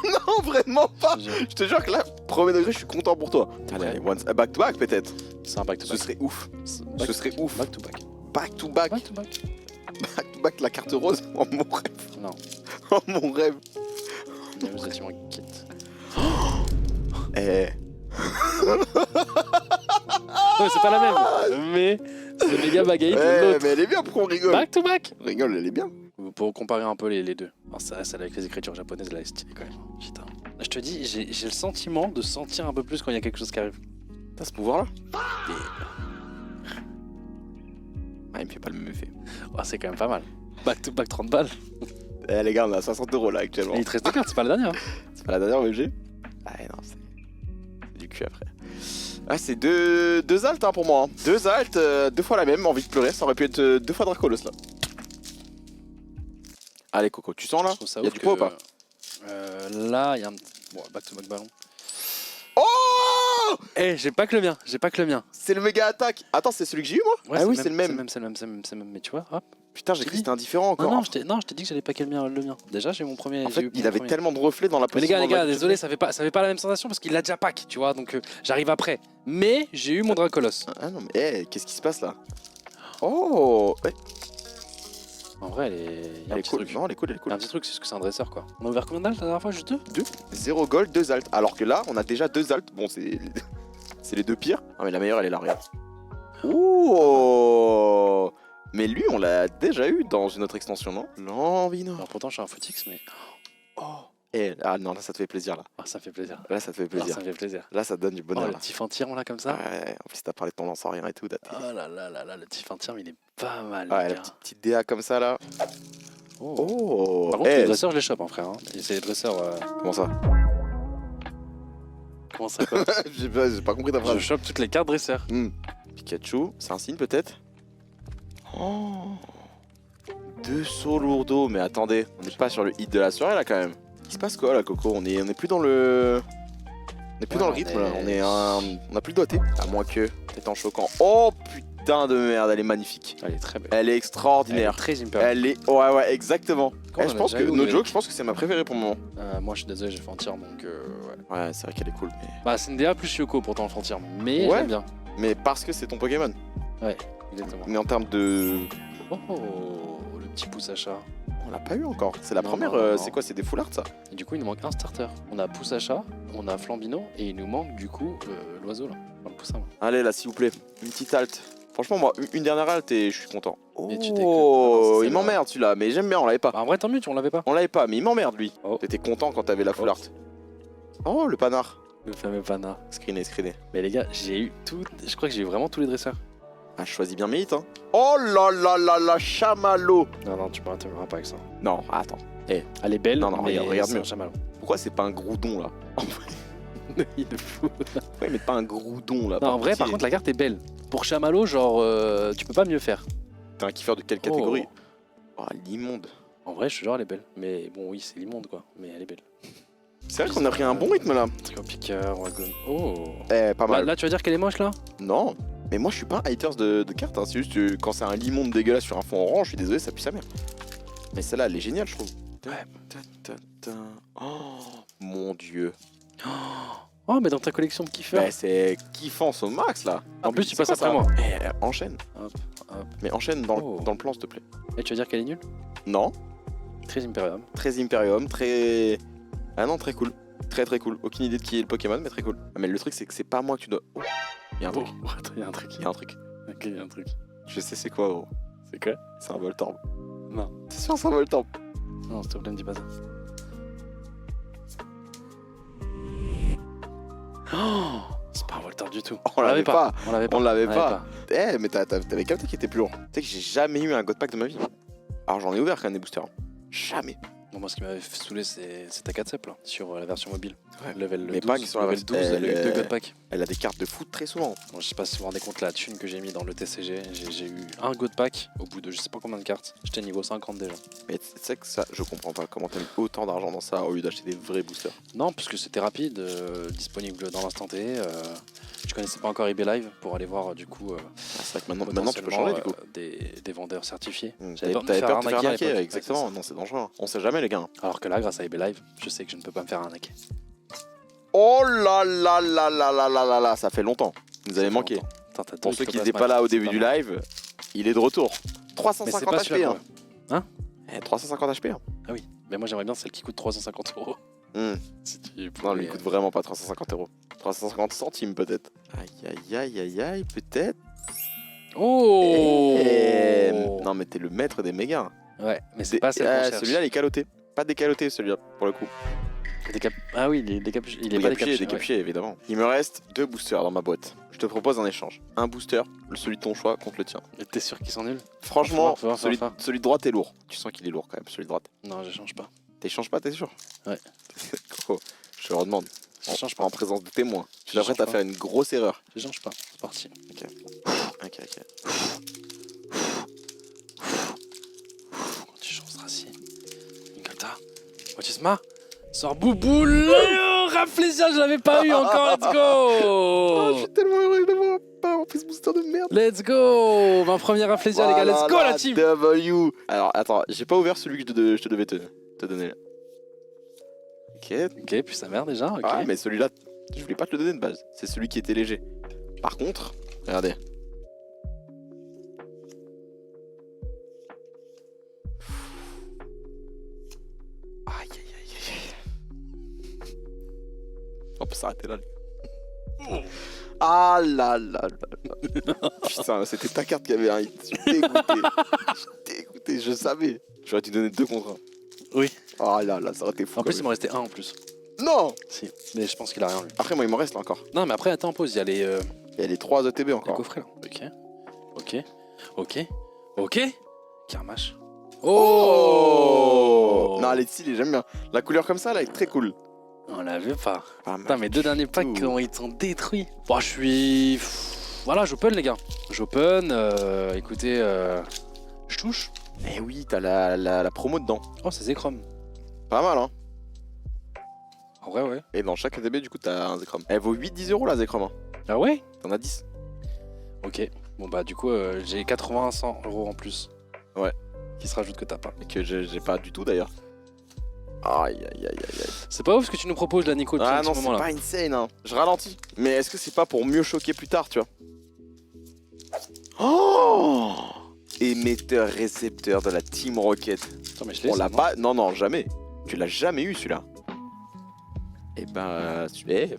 Non, vraiment pas. Je te jure. Je te jure que là, premier degré, je suis content pour toi. Allez, Ouais. allez, back to back peut-être. C'est un back to Ce back. serait ouf. Back- Ce serait ouf. Back to back. Back to back. Back to back. Back to back, la carte rose. Oh mon rêve. Non. Oh mon rêve. Mais vous êtes mon kit. Eh. Non, mais c'est pas la même. Mais c'est méga bagaille de Eh, l'autre. mais elle est bien, pourquoi on rigole? Back to back. On rigole, elle est bien. Pour comparer un peu les deux. Alors ça, celle avec les écritures japonaises, là, elle est stylée quand même. Putain. Je te dis, j'ai le sentiment de sentir un peu plus quand il y a quelque chose qui arrive. T'as ce pouvoir là? Ah, il me fait pas le même effet. Oh, c'est quand même pas mal. Back to back 30 balles. Eh les gars, on a 60€ là actuellement. Et il te reste deux cartes, c'est pas la dernière. C'est pas la dernière OMG? Ah non, c'est du cul après. Ah, c'est deux altes hein, pour moi. Hein. Deux altes, deux fois la même, envie de pleurer. Ça aurait pu être deux fois Dracolos là. Allez Coco, tu sens là? Je trouve ça Y'a ouf du que, poids ou pas? Là, il y a un petit. Bon, back to back ballon. Oh Eh, j'ai pas que le mien, C'est le méga attaque. Attends, c'est celui que j'ai eu moi? Ouais, Ah oui, c'est le même. C'est le même, mais tu vois, hop. Putain, j'ai cru que c'était indifférent encore. Non, je t'ai dit que j'allais pas que le mien. Déjà, j'ai mon premier. En j'ai fait, eu il mon avait premier. tellement de reflets dans la Mais position. les gars, désolé, ça fait pas la même sensation parce qu'il l'a déjà pack, tu vois, donc j'arrive après. Mais j'ai eu mon Dracolos. Ah non, mais qu'est-ce qui se passe là? Oh, En vrai, il y a un elle est petit cool. truc. Non, elle est cool, elle est Il y cool. a un petit truc, c'est ce que c'est un dresseur quoi. On a ouvert combien d'altes la dernière fois? Juste 2? 0 gold, 2 alt. Alors que là, on a déjà 2 alt. Bon, c'est les deux pires. Ah, mais la meilleure, elle est là, regarde. Oh, mais lui, on l'a déjà eu dans une autre extension, non? Lambino. Alors pourtant, je suis un footix, mais. Oh, Ah non, là, ça te fait plaisir, là. ça me fait plaisir. Là, ça te fait plaisir. Ça me fait plaisir. Là, ça te donne du Oh, bonheur, le là. petit fantire là comme ça. Ouais, en plus, t'as parlé de ton lance en rien et tout. Oh là là là là, le petit fantire, il est pas mal. Ouais, les la gars. petite DA comme ça, là. Oh. Oh, Par contre, les dresseurs, je les chope, hein, frère. Et c'est les dresseurs. Comment ça? Comment ça quoi? J'ai pas compris ta Je phrase. chope toutes les cartes dresseurs. Pikachu, c'est un signe peut-être? Oh, 2 sauts lourdeaux, mais attendez, on n'est pas sur le hit de la soirée là quand même. Il se passe quoi là, Coco? On est plus dans le. On est plus Ouais, dans le on rythme est- là, on a plus de doigté. À moins que étant choquant. Oh putain de merde, elle est magnifique. Elle est très belle. Elle est Elle est extraordinaire. très impériale. Elle est. Ouais, exactement. Quand on Je a pense que, déjà eu, no elle- joke, je pense que c'est ma préférée pour le moment. Moi, je suis désolé, j'ai Fantir donc. Ouais. Ouais, c'est vrai qu'elle est cool. Bah, c'est une DA plus Yoko pourtant le Fantir, mais Ouais. j'aime bien. Mais parce que c'est ton Pokémon. Exactement. Mais en termes de. Oh, le petit pouce achat. On l'a pas eu encore. C'est la Non, première. non. C'est quoi? C'est des full art ça? Et du coup, il nous manque un starter. On a pouce achat, on a Flambino, et il nous manque du coup l'oiseau là. Enfin, le poussin. Là. Allez là, s'il vous plaît, une petite halte. Franchement, moi, une dernière halte et je suis content. Mais tu déconnes. Oh, Ah non, c'est il m'emmerde celui-là, mais j'aime bien, on l'avait pas. Bah, en vrai, tant mieux, on l'avait pas. On l'avait pas, mais il m'emmerde lui. Oh. T'étais content quand t'avais la full Oh. art. Oh, le panard. Le fameux Pana. Screené. Mais les gars, j'ai eu tout. Je crois que j'ai eu vraiment tous les dresseurs. Ah, je choisis bien mes hits, hein. Oh là là là là, chamallow. Non, tu m'intégreras pas avec ça. Non, attends. Elle est belle, Non, mais regarde c'est mieux. un chamallow. Pourquoi c'est pas un groudon là? Il est fou. Pourquoi ils mettent pas un groudon là? Non, en vrai, par contre, la carte est belle. Pour chamallow, genre, tu peux pas mieux faire. T'es un kiffeur de quelle catégorie? Oh, l'immonde. En vrai, je te jure, elle est belle. Mais bon, oui, c'est l'immonde quoi. Mais elle est belle. C'est vrai qu'on a pris un bon rythme là. Trick en piqueur, wagon. Oh. Eh, pas mal. Là, tu vas dire qu'elle est moche là? Non, mais moi je suis pas un haters de cartes, hein. C'est juste que quand c'est un limonde dégueulasse sur un fond orange, je suis désolé, ça pue sa mère. Mais celle-là, elle est géniale, je trouve. Ouais. Oh mon dieu. Oh, mais dans ta collection de kiffeurs. Bah, c'est kiffant au max là. En plus, tu C'est passes quoi, après ça? moi. Enchaîne. Hop, hop. Mais enchaîne dans, Oh. dans le plan, s'il te plaît. Et tu vas dire qu'elle est nulle? Non, Très Imperium. très Imperium, très. Ah non, très cool. Très cool. Aucune idée de qui est le Pokémon, mais très cool. Ah, mais le truc, c'est que c'est pas moi que tu dois. Oh, il y a un truc. Oh, attends, il y a un truc. Il y a un truc. Ok, il y a un truc. Je sais c'est quoi, gros. C'est quoi? C'est un Voltorb. Non. C'est sûr, c'est un Voltorb. Non, s'il te plaît, ne dis pas ça. Oh, c'est pas un Voltor du tout. On l'avait pas. On l'avait pas. On l'avait pas. Eh, mais t'avais capté qu'il était plus lourd. Tu sais que j'ai jamais eu un God Pack de ma vie. Alors j'en ai ouvert quand même des boosters. Jamais. Bon, moi, ce qui m'avait saoulé, c'est ta 4 là, sur la version mobile. Ouais. Level Mais 12, pas qui sur la level version- 12, elle a eu elle 2 est- God Pack. Elle a des cartes de foot très souvent. Bon, je sais pas si vous vous rendez compte la thune que j'ai mis dans le TCG. J'ai eu un God Pack au bout de je sais pas combien de cartes. J'étais niveau 50 déjà. Mais tu sais que ça, je comprends pas comment t'as mis autant d'argent dans ça au lieu d'acheter des vrais boosters. Non, parce que c'était rapide, disponible dans l'instant T. Je connaissais pas encore eBay Live pour aller voir du coup Ah, c'est vrai que maintenant tu peux changer du coup. des vendeurs certifiés. T'avais peur de me t'avais faire peur de te faire arnaquer à arnaquer, l'époque. exactement. Ouais, Non, c'est dangereux. On sait jamais, les gars. Alors que là, grâce à eBay Live, je sais que je ne peux pas me faire arnaquer. Oh là là là là là là là là, ça fait longtemps. Vous avez manqué. Longtemps. Attends, t'as Pour deux ceux qui Ictoplasma, n'étaient pas là au c'est début pas du mal. live, il est de retour. Mais c'est 350 pas HP. celui-là, Hein. hein. 350 HP. Hein. Ah oui, mais moi j'aimerais bien celle qui coûte 350 €. Hmm. Si tu Non, pouvais, lui, il coûte vraiment pas 350 €. 350 centimes peut-être. Aïe aïe aïe aïe aïe, peut-être. Oh Non, mais t'es le maître des mégas. Ouais, mais c'est pas celle qu'on cherche. Celui-là, il est caloté. Pas décaloté, celui-là, pour le coup. Ah oui, il est décapuché. Il est pas décapuché. Décapuché, évidemment. Il me reste 2 boosters dans ma boîte. Je te propose un échange. Un booster, celui de ton choix, contre le tien. Ouais. T'es sûr qu'ils sont nuls? Franchement, Faut voir. celui de droite est lourd. Tu sens qu'il est lourd quand même, celui de droite. Non, je change pas. T'échanges pas, t'es sûr? Ouais. Gros, je te redemande. Je change pas. En présence de témoins. Tu Je t'apprêtes change à pas. faire une grosse erreur. Je change pas. C'est parti. Ok. Quand tu chances, Raci. Ingolta. Motisma. Sors Bouboule. Rafflesia, je l'avais pas eu encore, let's Oh, je go. suis tellement heureux de voir pas avoir fait ce booster de merde. Let's go. Ma première Rafflesia, les gars, let's go la team. W. Alors, attends, j'ai pas ouvert celui que je te devais te donner. Ok. Ok, puis sa mère déjà, ok. Ah, mais celui-là, je voulais pas te le donner de base. C'est celui qui était léger. Par contre, regardez. Aïe, aïe, aïe, aïe. On peut s'arrêter là. Ah là là là là. Putain, c'était ta carte qui avait un hit. Je suis dégoûté. Je suis dégoûté, je savais. J'aurais dû donner 2 contre 1. Oui. Ah là là, ça aurait été fou. En plus, quand il m'en restait un en plus. même. Non. Si, mais je pense qu'il a rien lui. Après, moi, il m'en reste là encore. Non, mais après, attends, pause, il y a les Il y a les 3 ETB encore. coffrets là. Ok. Ok. Ok. Ok. Karmash. Oh, Oh. Non, les stylés, j'aime bien. La couleur comme ça, là, est très cool. On l'avait pas. Pas mal Putain, mes 2 derniers packs, tout. comment ils sont détruits. Bon, je suis. Voilà, j'open les gars. J'open. Écoutez, je touche. Eh oui, t'as la promo dedans. Oh, c'est Zekrom. Pas mal, hein. En vrai, ouais. Et dans chaque ETB, du coup, t'as un Zekrom. Elle vaut 8-10 euros, la Zekrom. Hein. Ah ouais. T'en as 10. Ok. Bon, bah, du coup, j'ai 80-100 euros en plus. Ouais. Qui se rajoute que t'as pas. Et que j'ai pas du tout, d'ailleurs. Aïe, aïe, aïe, aïe, aïe. C'est pas ouf ce que tu nous proposes là, Nico, depuis Ah un non, petit c'est moment là. pas insane, hein. Je ralentis. Mais est-ce que c'est pas pour mieux choquer plus tard, tu vois? Oh, émetteur-récepteur de la Team Rocket. Attends, mais je l'ai. On ça, l'a non pas. Non, non, jamais. Tu l'as jamais eu celui-là. Et ben, tu es.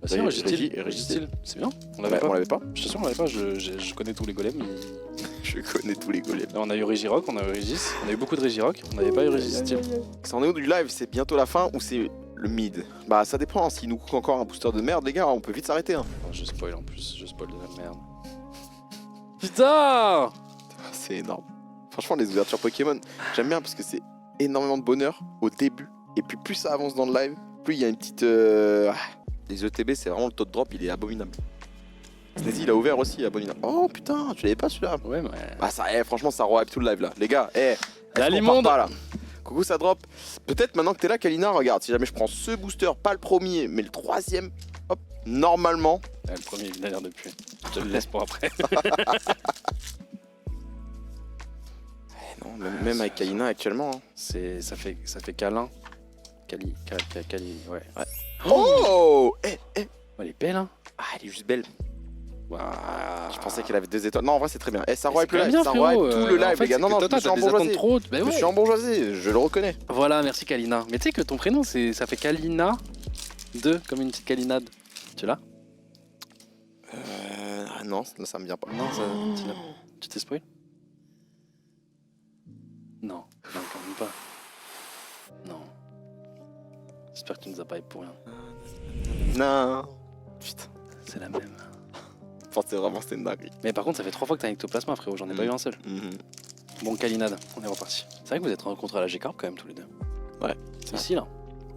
Bah, si, Régistile. Régistile. C'est bien. On Bah, l'avait pas. on l'avait pas. Je suis sûr qu'on l'avait pas. Je connais tous les golems. Je connais tous les golems. Là, on a eu Régirock, on a eu Régis. On a eu beaucoup de Régirock. On n'avait pas eu Régistile. C'en est où du live? C'est bientôt la fin ou c'est le mid? Bah, ça dépend. S'il nous coûte encore un booster de merde, les gars, on peut vite s'arrêter. Hein. Oh, je spoil en plus. Je spoil de la merde. Putain. C'est énorme. Franchement, les ouvertures Pokémon, j'aime bien parce que c'est énormément de bonheur au début. Et puis, plus ça avance dans le live, plus il y a une petite. Les ETB, c'est vraiment le taux de drop, il est abominable. Sneezy, il a ouvert aussi, abominable. Oh putain, tu l'avais pas celui-là? Ouais, mais. Bah, ça, franchement, ça rehype tout le live là. Les gars, La est-ce qu'on Limonde. part pas, là. Coucou, ça drop. Peut-être maintenant que t'es là, Kalina, regarde, si jamais je prends ce booster, pas le premier, mais le troisième, hop, normalement. Ah, le premier, il a l'air de puer. Je te le laisse pour après. Non, même avec Kalina actuellement. Hein. Ça fait câlin. Cali, ouais. Oh, Elle est belle, hein. Ah, elle est juste belle. Waouh. Je pensais qu'elle avait 2 étoiles. Non, en vrai, c'est très bien. Ça Mais rehype c'est le quand live, même ça bien, rehype frérot. tout le live, En fait, les gars. c'est Non, que non, toi, je me suis t'as des attentes embourgeoisé. trop hautes. Bah Je me ouais. suis embourgeoisé, je le reconnais. Voilà, merci Kalina. Mais tu sais que ton prénom, ça fait Kalina 2, comme une petite Kalinade. Tu l'as? Ah non, ça me vient pas. Non, tu l'as. Tu t'es spoil? Non, quand même pas. Non. J'espère que tu nous as pas hype pour rien. Non. Putain. C'est la même. Enfin, c'est une dinguerie. Mais par contre, ça fait 3 fois que t'as un ectoplasma, frérot. J'en ai pas eu un seul. Bon, Kalinade, on est reparti. C'est vrai que vous êtes rencontrés à la G-Corp quand même, tous les deux. Ouais. C'est ici, là.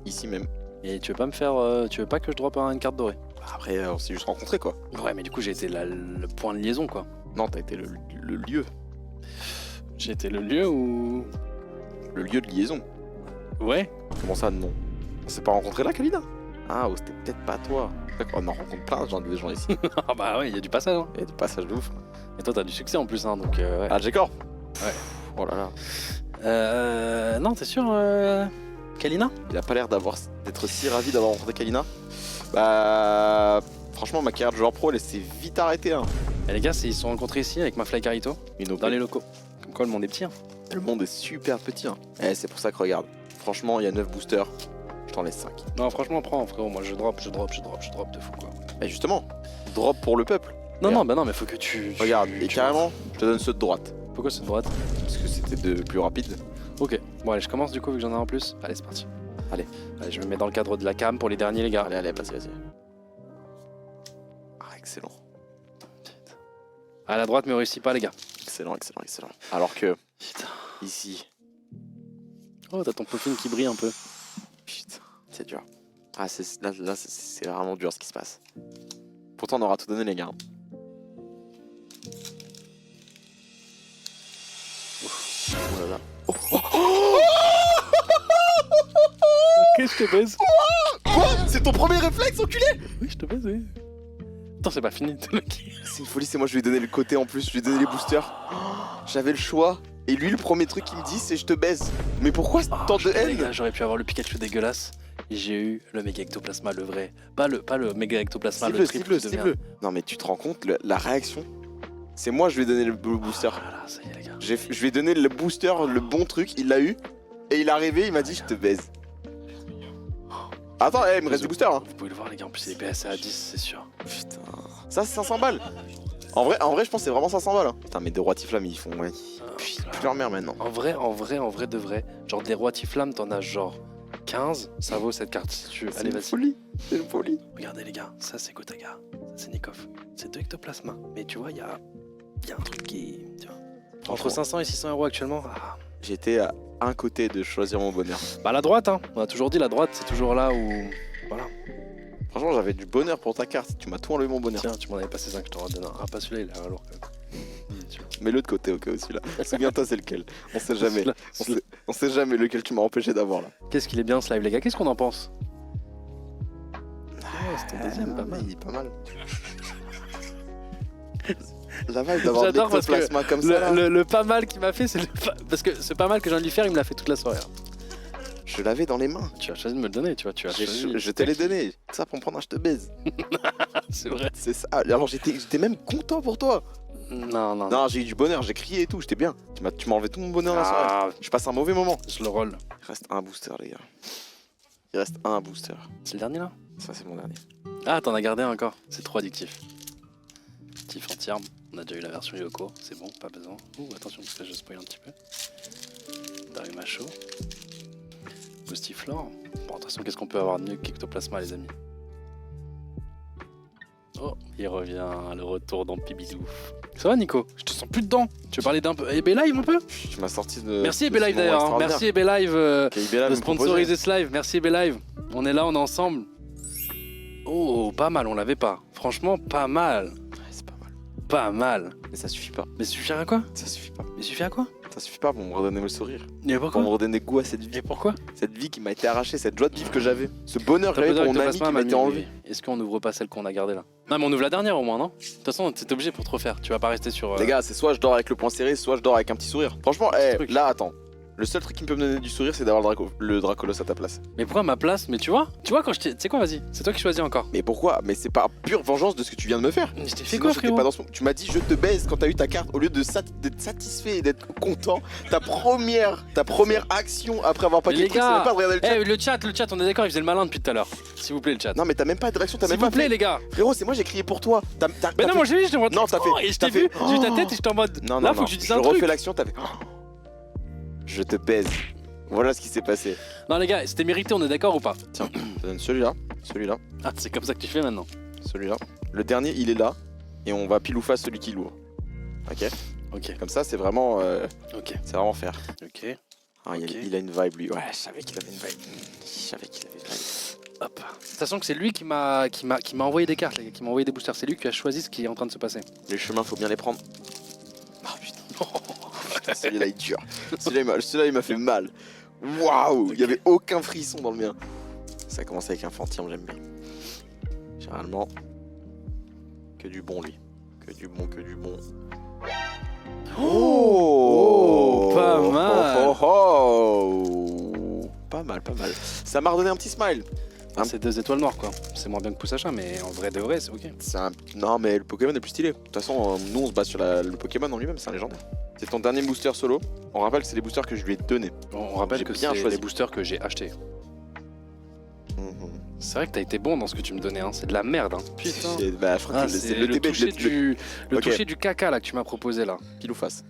Ici même. Et tu veux pas me faire. Tu veux pas que je drop une carte dorée? Après, on s'est juste rencontrés, quoi. Ouais, mais du coup, j'ai été le point de liaison, quoi. Non, t'as été le lieu. J'ai été le lieu où. Le lieu de liaison. Ouais. Comment ça, non? On s'est pas rencontrés là, Kalina? Ah, oh, c'était peut-être pas toi. D'accord, on en rencontre plein de gens ici. Ah bah ouais, il y a du passage, hein. Il y a du passage de ouf. Et toi, t'as du succès en plus, hein, donc ouais. Ah, J-Corp? Ouais. Oh là là. Non, t'es sûr, Kalina? Il a pas l'air d'être si ravi d'avoir rencontré Kalina. Bah. Franchement, ma carrière de joueur pro, elle s'est vite arrêtée. Hein. Et les gars, ils se sont rencontrés ici avec Mafly Carito, dans les locaux. Comme quoi, le monde est petit, hein. Le monde est super petit. Hein. C'est pour ça que regarde. Franchement, il y a 9 boosters. Je t'en laisse 5. Non, franchement, prends, frérot. Moi, je drop de fou, quoi. Et justement, drop pour le peuple. Non, Regarde. non, bah non, mais faut que tu. Regarde, et carrément, je te donne ceux de droite. Pourquoi c'est de droite? Parce que c'était de plus rapide. Ok, bon, allez, je commence du coup, vu que j'en ai un en plus. Allez, c'est parti. Allez, je me mets dans le cadre de la cam pour les derniers, les gars. allez, vas-y. Ah, excellent. À la droite, mais on réussit pas, les gars. Excellent. Alors que, Putain. ici, Oh, t'as ton peaufine qui brille un peu. putain, c'est dur. Ah, là, c'est vraiment dur ce qui se passe. Pourtant, on aura tout donné, les gars. Oh là là. Qu'est-ce que je te baise? Quoi? C'est ton premier réflexe, enculé. Oui, je te baise, oui. Attends, c'est pas fini. C'est une folie, c'est moi, je lui ai donné le côté en plus, je lui ai donné les boosters. J'avais le choix. Et lui, le premier truc qu'il me dit, c'est je te baise. Mais pourquoi tant de Les haine? gars, j'aurais pu avoir le Pikachu dégueulasse. Et j'ai eu le méga ectoplasma, le vrai. Pas le méga ectoplasma, le triple. Cible-le. Non, mais tu te rends compte, la réaction? C'est moi, je lui ai donné le booster. Oh là là, ça y est, les gars. Je lui ai donné le booster, le bon truc, il l'a eu. Et il est arrivé, il m'a dit je te baise. Attends, il me reste du booster. Hein. Vous pouvez le voir, les gars. En plus, il est PSA à 10, c'est sûr. Putain. Ça, c'est 500 balles. En vrai, je pense que c'est vraiment 500 balles. Hein. Putain, mais des rois Tiflam, ils font. Ouais. Puis leur mère maintenant. En vrai, de vrai. Genre, des rois Tiflam, t'en as genre 15. Ça vaut cette carte si tu veux. Allez, vas-y. C'est une folie. Regardez, les gars. Ça, c'est Gotaga. Ça, c'est Nikov. C'est 2 ectoplasma. Mais tu vois, il y a un truc qui. Tu vois. Entre 500 et 600 euros actuellement. Ah. J'étais à un côté de choisir mon bonheur. Bah, la droite, hein. On a toujours dit la droite, c'est toujours là où. Voilà. Franchement, j'avais du bonheur pour ta carte. Tu m'as tout enlevé mon bonheur. Tiens, tu m'en avais passé 5, je t'en redonne un. Ah, pas celui-là, il a l'air lourd quand même. Mais l'autre côté, ok, aussi là. Souviens-toi, c'est lequel. On sait jamais. On sait jamais lequel tu m'as empêché d'avoir là. Qu'est-ce qu'il est bien ce live, les gars. Qu'est-ce qu'on en pense? C'est ton deuxième, pas mal. Il est pas mal. La vibe d'avoir J'adore des parce que plasma comme ça. Là. Le pas mal qu'il m'a fait, c'est parce que ce pas mal que je viens de lui faire, il me l'a fait toute la soirée. Je l'avais dans les mains. Tu as choisi de me le donner, tu vois. Tu as choisi. Je te l'ai donné. Ça pour me prendre un je te baise. C'est vrai. C'est ça. Alors j'étais même content pour toi. Non. Non, j'ai eu du bonheur, j'ai crié et tout, j'étais bien. Tu m'as enlevé tout mon bonheur la soirée. Je passe un mauvais moment. Je le roll. Il reste un booster, les gars. Il reste un booster. C'est le dernier là? Ça, c'est mon dernier. Ah, t'en as gardé un encore. C'est trop addictif. Tif anti-arme. On a déjà eu la version Yoko. C'est bon, pas besoin. Ouh, attention, parce que je spoil un petit peu. Darimacho. Boostiflore. Bon, attention, qu'est-ce qu'on peut avoir de mieux qu'Ectoplasma, les amis? Oh, il revient, le retour dans Pibidou. Ça va, Nico? Je te sens plus dedans. Tu veux parler d'un peu EB Live un peu? Tu m'as sorti de. Merci EB Live d'ailleurs. Hein. Merci EB Live de sponsoriser me ce live. Merci EB Live. On est là, on est ensemble. Oh, pas mal, on l'avait pas. Franchement, pas mal. Ouais, c'est pas mal. Pas mal. Mais ça suffit pas. Mais ça suffit à quoi? Ça suffit pas. Mais suffit à quoi? Ça suffit pas pour me redonner le sourire. Et Pour pourquoi? me redonner goût à cette vie. Et pourquoi? Cette vie qui m'a été arrachée, cette joie de vivre que j'avais. Ce bonheur que j'avais pour mon ami qui m'a été enlevé. Est-ce qu'on ouvre pas celle qu'on a gardée là? Non, mais on ouvre la dernière au moins, non? De toute façon, t'es obligé pour te refaire. Tu vas pas rester sur. Les gars, c'est soit je dors avec le poing serré, soit je dors avec un petit sourire. Franchement, truc. là, attends. Le seul truc qui peut me donner du sourire, c'est d'avoir le Dracolos à ta place. Mais pourquoi ma place? Mais tu vois quand je t'ai. Tu sais quoi, vas-y, c'est toi qui choisis encore. Mais pourquoi? Mais c'est pas pure vengeance de ce que tu viens de me faire. Mais je t'ai fait Sinon, quoi, j'étais frérot? pas dans ce... Tu m'as dit je te baise quand t'as eu ta carte. Au lieu d'être satisfait et d'être content, ta première action après avoir paqué Les le truc, c'est gars, même pas de regarder le chat. le chat, on est d'accord, il faisait le malin depuis tout à l'heure. S'il vous plaît, le chat. Non, mais t'as même pas de réaction, t'as S'il même pas vous plaît, fait. les gars. Frérot, c'est moi, j'ai crié pour toi. Mais non, moi j'ai vu, je te vois. Non, t'as fait. Et je t'as t'ai vu, fait- j'ai vu ta tête et j'étais en mode. Non, Là, non, faut non. que tu dises Je un truc. refais l'action, t'as fait. Je te baise. Voilà ce qui s'est passé. Non, les gars, c'était mérité, on est d'accord ou pas? Tiens, je te donne celui-là, celui-là, Ah, c'est comme ça que tu fais maintenant. celui-là. Le dernier, il est là. Et on va pile ou face celui qui l'ouvre. Ok? Ok, Comme ça, c'est vraiment, ok, faire. ok. Ah, Ok. il a une vibe, lui. Ouais, je savais qu'il avait une vibe. Je savais qu'il avait une vibe. Hop. De toute façon, que c'est lui qui m'a envoyé des cartes, les gars, qui m'a envoyé des boosters. C'est lui qui a choisi ce qui est en train de se passer. Les chemins, faut bien les prendre. Ah putain. Putain, celui-là, il est dur. Celui-là, il m'a fait mal. Waouh, il y avait aucun frisson dans le mien. Ça a commencé avec un fantôme, j'aime bien. Généralement, que du bon, lui. Que du bon, que du bon. Oh, pas mal. Oh, oh, oh. Pas mal, pas mal. Ça m'a redonné un petit smile. C'est 2 étoiles noires, quoi. C'est moins bien que Poussacha, mais en vrai de vrai, c'est ok. Non, mais le Pokémon est plus stylé. De toute façon, nous, on se base sur le Pokémon en lui-même, c'est un légendaire. C'est ton dernier booster solo. On rappelle que c'est les boosters que je lui ai donnés. On rappelle J'ai que bien c'est choisi. les boosters que j'ai achetés. C'est vrai que t'as été bon dans ce que tu me donnais, hein. C'est de la merde, hein. Putain. Bah, je crois Ah, que c'est le TB, le Ok. toucher du caca là que tu m'as proposé là. pile ou face.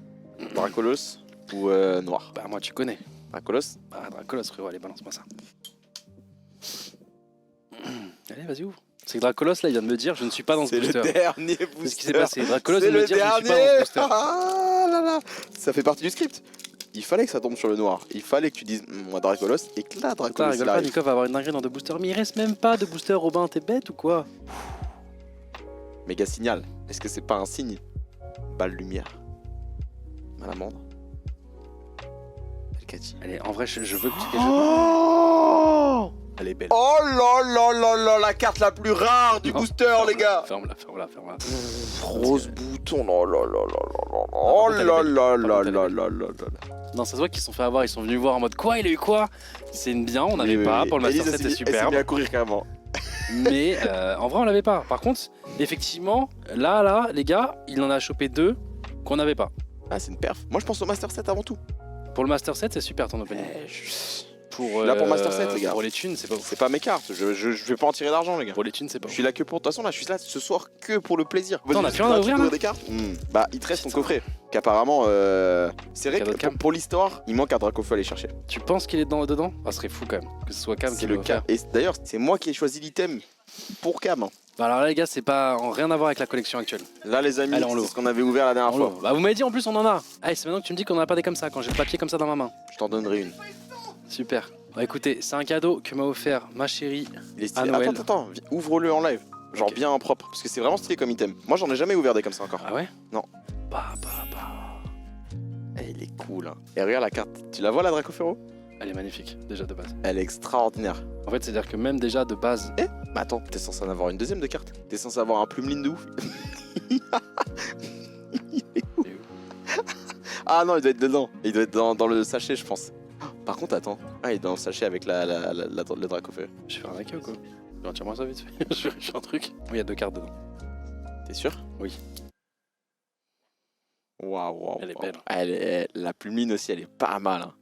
Dracolos ou noir. Bah moi tu connais. Dracolos. Ah Dracolos frérot, allez balance-moi ça. Allez vas-y ouvre. C'est que Dracolos là il vient de me dire je ne suis pas dans ce C'est le booster. dernier booster. C'est ce qui s'est passé. Dracolos C'est vient de me le dire je ne suis pas dernier. dans ce booster. Ah là là. Ça fait partie du script. Il fallait que ça tombe sur le noir. Il fallait que tu dises moi Dracolos et que là Putain, Dracolos il rigole pas, arrive. Nico va avoir une dinguerie dans 2 boosters. Mais il reste même pas de booster, Robin, t'es bête ou quoi? Méga signal. Est-ce que c'est pas un signe? Balle lumière. Malamandre. Elkati. Allez, en vrai je veux que tu gagnes. Oh Elle est belle. Oh là là là là, la carte la plus rare du Non, booster, les gars. Ferme-la, ferme-la, ferme-la. Rose bouton, oh là là là là là. Oh contre, elle est là belle. là Par là contre, elle est là belle. là là là. Non, ça se voit qu'ils se sont fait avoir, ils sont venus voir en mode quoi, il a eu quoi? C'est bien, on n'avait pas. Pour le Master Elise, 7, c'est elle s'est superbe. bien courir carrément. Mais en vrai, on l'avait pas. Par contre, effectivement, là, les gars, il en a chopé 2 qu'on n'avait pas. Ah, c'est une perf. Moi, je pense au Master 7 avant tout. Pour le Master 7, c'est super ton opening. Pour, Là pour Master 7, les gars. Pour les thunes, c'est pas ouf. C'est pas mes cartes, je vais pas en tirer d'argent, les gars. Pour les thunes, c'est pas Je ouf. suis là que pour. De toute façon, là, je suis là ce soir que pour le plaisir. Attends, on a plus rien à ouvrir, là des cartes. Bah, il te reste ton Putain. coffret. Qu'apparemment, c'est vrai Cadeau de que Cam. pour l'histoire, il manque un Dracofeu à aller chercher. Tu penses qu'il est dedans? Ah, ce serait fou quand même. Que ce soit Cam qui C'est le cas. Et d'ailleurs, c'est moi qui ai choisi l'item pour Cam. hein. Bah alors là, les gars, c'est pas rien à voir avec la collection actuelle. Là, les amis, Allez, on c'est l'ouvre. ce qu'on avait ouvert la dernière On fois. l'ouvre. Bah, vous m'avez dit en plus, on en a. Ah, c'est maintenant que tu me dis qu'on en a pas des comme ça, quand j'ai le papier comme ça dans ma main. Je t'en donnerai une. Super. Bah écoutez, c'est un cadeau que m'a offert ma chérie. Il est stylé. À Noël. Attends, ouvre-le en live. Genre Ok. bien propre. Parce que c'est vraiment stylé comme item. Moi, j'en ai jamais ouvert des comme ça encore. Ah ouais? Non. Bah. Eh, il est cool. Hein. Et regarde la carte. Tu la vois, la Dracofero? Elle est magnifique, déjà de base. Elle est extraordinaire. En fait, c'est-à-dire que même déjà de base. Mais attends, t'es censé en avoir une deuxième de carte. T'es censé avoir un plumeline de ouf. Il est où Il est où? Ah non, il doit être dedans. Il doit être dans le sachet, je pense. Par contre, attends. Ah, il est dans le sachet avec le Dracofeu. Je suis fait arnaquer ou quoi? Retire-moi ça vite fait. Je suis un truc. Oui, il y a 2 cartes dedans. T'es sûr? Oui. Waouh. Elle est belle. La plumeline aussi, elle est pas mal. Hein.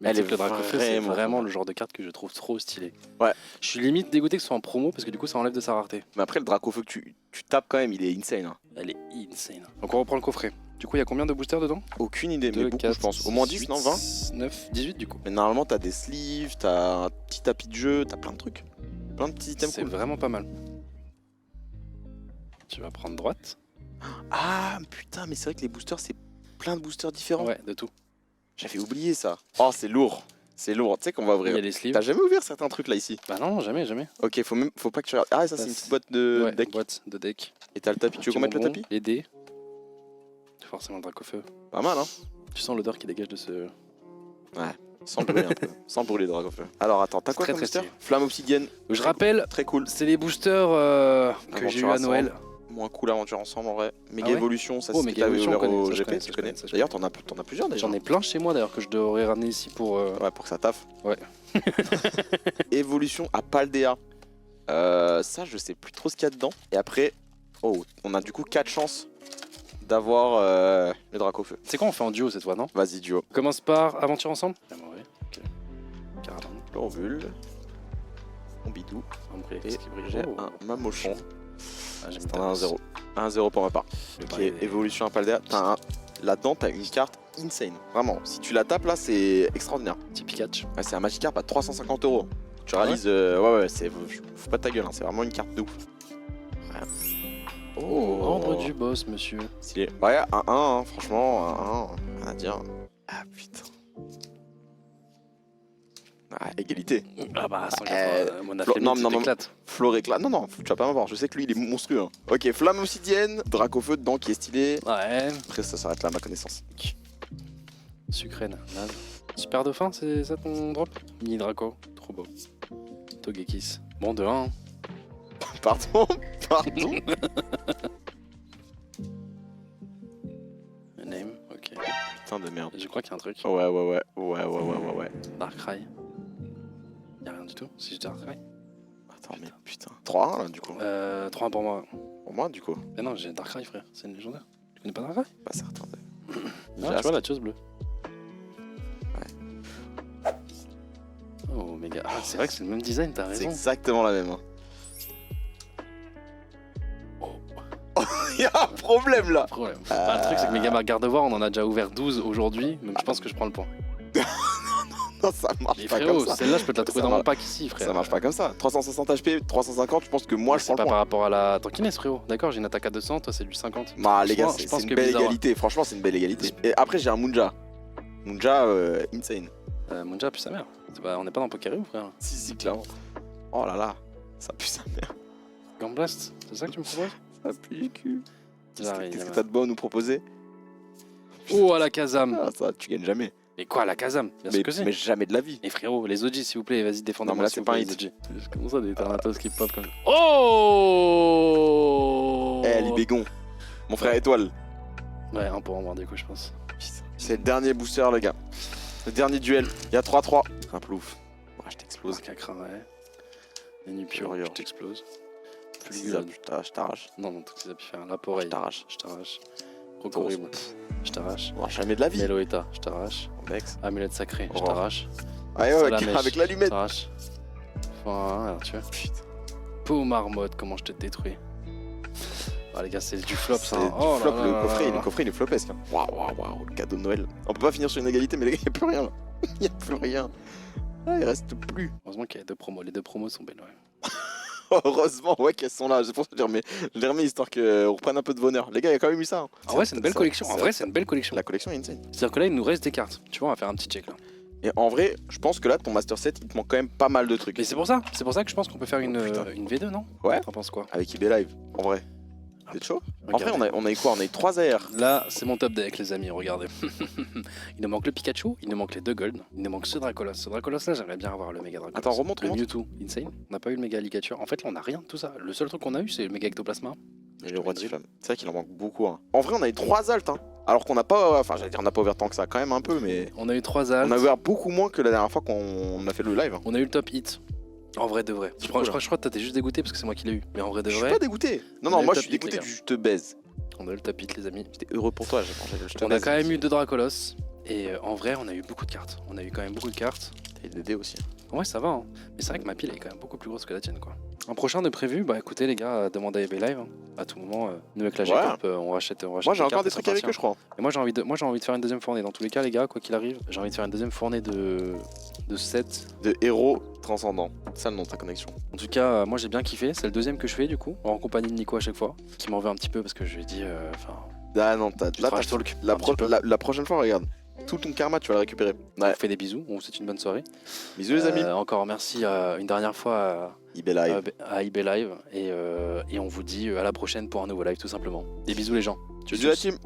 Mais Elle tu sais est que le Dracofeu, c'est vraiment vraiment cool. le genre de carte que je trouve trop stylé. Ouais. Je suis limite dégoûté que ce soit en promo parce que du coup, ça enlève de sa rareté. Mais après, le Dracofeu que tu tapes quand même, il est insane. Hein. Elle est insane. Donc on reprend le coffret. Du coup, il y a combien de boosters dedans? Aucune idée, mais 2, beaucoup, 4, je pense. Au moins 10, non 20? 9, 18 du coup. Mais normalement, t'as des sleeves, t'as un petit tapis de jeu, t'as plein de trucs. Plein de petits items C'est cool. vraiment pas mal. Tu vas prendre droite. Ah putain, mais c'est vrai que les boosters, c'est plein de boosters différents. Ouais, de tout. J'avais oublié ça. Oh, c'est lourd. C'est lourd. Tu sais qu'on va Il y ouvrir. a les sleeves. T'as jamais ouvert certains trucs là ici? Bah non, jamais, jamais. Ok, faut pas que tu regardes. Ah, ça, c'est une petite boîte de Ouais, deck. boîte de deck. Et t'as le tapis. Tu veux qu'on mette le Bonbons, tapis? Les dés. Forcément le Dracofeu. Pas mal, hein? Tu sens l'odeur qui dégage de ce. Sans brûler un peu. Sans brûler de Dracofeu. Alors attends, t'as C'est quoi très, comme très booster? stylé. Flamme obsidienne. Je rappelle, Très cool. c'est les boosters que j'ai eu à Aventure Noël. Moins cool aventure ensemble en vrai. Méga ouais évolution, ça Oh, c'est ce que Méga t'avais Évolution, ouvert on connaît, au ça, je GP, connais, tu ça, je connais. connais, ça, je D'ailleurs, t'en as plusieurs déjà. J'en ai plein chez moi d'ailleurs que je devrais ramener ici pour. Ouais, pour que ça taffe. Ouais. Évolution à Paldea. Ça, je sais plus trop ce qu'il y a dedans. Et après, oh, on a du coup 4 chances d'avoir le Dracofeu. C'est quoi, on fait en duo cette fois, non? Vas-y, duo. On commence par aventure ensemble? Ah, bah ouais, ok. Caravane. Chlorophylle. Pompidou. Ombre, Et ce qui brille. j'ai Oh. un Mamochon. Ah, j'aime C'est ta un lance. 1-0. 1-0 pour ma part. Ok, Ouais. évolution à Paldea. Là-dedans, t'as une carte insane. Vraiment, si tu la tapes là, c'est extraordinaire. Petit Pikachu. Ouais, c'est un Magikarp à 350 €. Tu Ah ouais réalises, ouais, c'est. Faut pas de ta gueule, hein, c'est vraiment une carte de ouf. Ouais. Oh, ordre du boss, monsieur. Stylé. Ouais, 1-1, hein, franchement, 1-1, rien à dire. Ah putain. Ah, égalité. Ah bah, 180. Mon Flo- non, Aflamis, non, tu non. t'éclates. Flore éclat. Non, tu vas pas m'avoir, je sais que lui il est monstrueux. Hein. Ok, flamme obsidienne, Dracofeu dedans qui est stylé. Ouais. Après, ça s'arrête là à ma connaissance. Sucrène, naze. Super dauphin, c'est ça ton drop? Mini Draco, trop beau. Togekiss. Bon, de 1. Pardon. Pardon. Name, ok. Putain de merde. Je crois qu'il y a un truc. Ouais. Darkrai. Y'a rien du tout, si je dis Darkrai. Attends, mais putain. 3-1 là, du coup. 3 pour moi. Pour moi, du coup. Mais non, j'ai Darkrai, frère, c'est une légendaire. Tu connais pas Darkrai? Pas certain. Ah, tu vois la chose bleue. Ouais. Oh, méga. Ah, c'est vrai que c'est le même design, t'as C'est raison. exactement la même. Hein. Oh, Il y a un problème là. problème. Bah, le truc, c'est que méga Gardevoir, on en a déjà ouvert 12 aujourd'hui, donc je pense que je prends le point. Non, ça marche Mais pas frérot, comme ça. celle-là, je peux te la trouver Ça dans mon marche- pack ici, frère. Ça marche pas comme ça. 360 HP, 350, je pense que moi je prends C'est le pas par point. rapport à la tankiness, frérot. D'accord, j'ai une attaque à 200, toi c'est du 50. Bah les gars, Franchement, je pense c'est que une belle Bizarre- égalité. Franchement, c'est une belle égalité. Et après, j'ai un Munja. Munja, insane. Munja pue sa mère. On n'est pas dans Pokéru, frère. Si, clairement. Oh là là, ça pue sa mère. Gambblast, c'est ça que tu me proposes? Ça pue du cul. Qu'est-ce J'arrive, que là-bas. t'as de bon à nous proposer? Oh, à la Kazam. Ah, ça, tu gagnes jamais. Mais quoi, la Kazam? Bien sûr que c'est. Mais jamais de la vie. Et frérot, les OG s'il vous plaît, vas-y défendez-moi. Non, mais là, s'il c'est vous pas plaît, un les hit. OG. Comment ça des Thanatos qui pop comme ça? Oh Eh, Libégon. Mon frère étoile. Ouais, un pour en voir du coup, je pense. C'est le dernier booster, les gars. Le dernier duel. Il y a 3-3. Un plouf. Ouais, je t'explose. Cacra, ouais. Nenupio, Regarde. je t'explose. Toxizap, je t'arrache. Non, non, Toxizap, il fait un Laporeille. Je t'arrache. Je t'arrache. Horrible. Je t'arrache. Oh, jamais de la vie. Meloeta, je t'arrache. Next. Amulette sacrée, je Oh. t'arrache. Ah ouais, Salamèche, avec je l'allumette. t'arrache. Enfin, alors tu vois. Putain. Pou marmotte, comment je te détruis. Ah les gars, c'est du flop ça. C'est hein. Oh du flop, là là là le là. coffret il est flopesque. Hein. Waouh, waouh, waouh, le cadeau de Noël. On peut pas finir sur une égalité, mais les gars, il n'y a plus rien là. Il n'y a plus rien. Ah, il reste plus. Heureusement qu'il y a 2 promos. Les 2 promos sont belles, ouais. Heureusement, ouais, qu'elles sont là. C'est pour ça que je les remets histoire qu'on reprenne un peu de bonheur. Les gars, il y a quand même eu ça. Hein. En vrai, c'est une belle collection. En vrai, c'est une belle collection. La collection est insane. C'est-à-dire que là, il nous reste des cartes. Tu vois, on va faire un petit check là. Et en vrai, je pense que là, ton Master Set, il te manque quand même pas mal de trucs. Mais c'est pour ça que je pense qu'on peut faire une V2, non? Ouais. T'en penses quoi? Avec eBay Live, en vrai. C'est chaud. En vrai, Regardez. on a eu quoi? On a eu 3 AR. Là, c'est mon top deck, les amis, regardez. Il nous manque le Pikachu, il nous manque les 2 Gold, il nous manque ce Dracolos. Ce Dracolos là, j'aimerais bien avoir le méga Dracolos. Attends, remonte, Le remonte. Mewtwo, insane. On n'a pas eu le méga Ligature. En fait, là, on n'a rien de tout ça. Le seul truc qu'on a eu, c'est le méga Ectoplasma. Et le roi de flamme. C'est vrai qu'il en manque beaucoup. Hein. En vrai, on a eu 3 alts. Hein. Alors qu'on n'a pas. Enfin, j'allais dire, on n'a pas ouvert tant que ça, quand même un peu, mais. On a eu 3 alts. On a ouvert beaucoup moins que la dernière fois qu'on a fait le live. Hein. On a eu le top hit. En vrai de vrai. Je crois que t'es juste dégoûté parce que c'est moi qui l'ai eu. Mais en vrai de Je suis vrai, pas dégoûté. Non, On a non, eu moi le je suis top hit, dégoûté les du je te baise. on a eu le top hit, les amis. J'étais heureux pour toi, je te On a baise. quand même eu 2 Dracolos. Et en vrai, on a eu beaucoup de cartes. On a eu quand même beaucoup de cartes. Et des dés aussi. Ouais, ça va. Hein. Mais c'est vrai que ma pile est quand même beaucoup plus grosse que la tienne, quoi. Un prochain de prévu, bah écoutez, les gars, demandez à eBay Live. Hein. À tout moment, nous avec la Ouais. G-Corp, on rachète. Moi j'ai encore des trucs avec eux, je crois. Et moi j'ai envie de faire une deuxième fournée. Dans tous les cas, les gars, quoi qu'il arrive, j'ai envie de faire une deuxième fournée de 7. De héros transcendants. C'est ça le nom de ta connexion. En tout cas, moi j'ai bien kiffé. C'est le deuxième que je fais, du coup, en compagnie de Nico à chaque fois. Qui m'en veut un petit peu parce que je lui ai dit. Enfin, Ah non, là, trash talk. la, un petit peu. la prochaine fois, regarde. Tout ton karma, tu vas le récupérer. On Ouais. vous fait des bisous. On vous souhaite une bonne soirée. Bisous les amis. Encore merci une dernière fois eBay Live. à eBay Live. Et on vous dit à la prochaine pour un nouveau live, tout simplement. Des bisous, les gens. Bisous la team.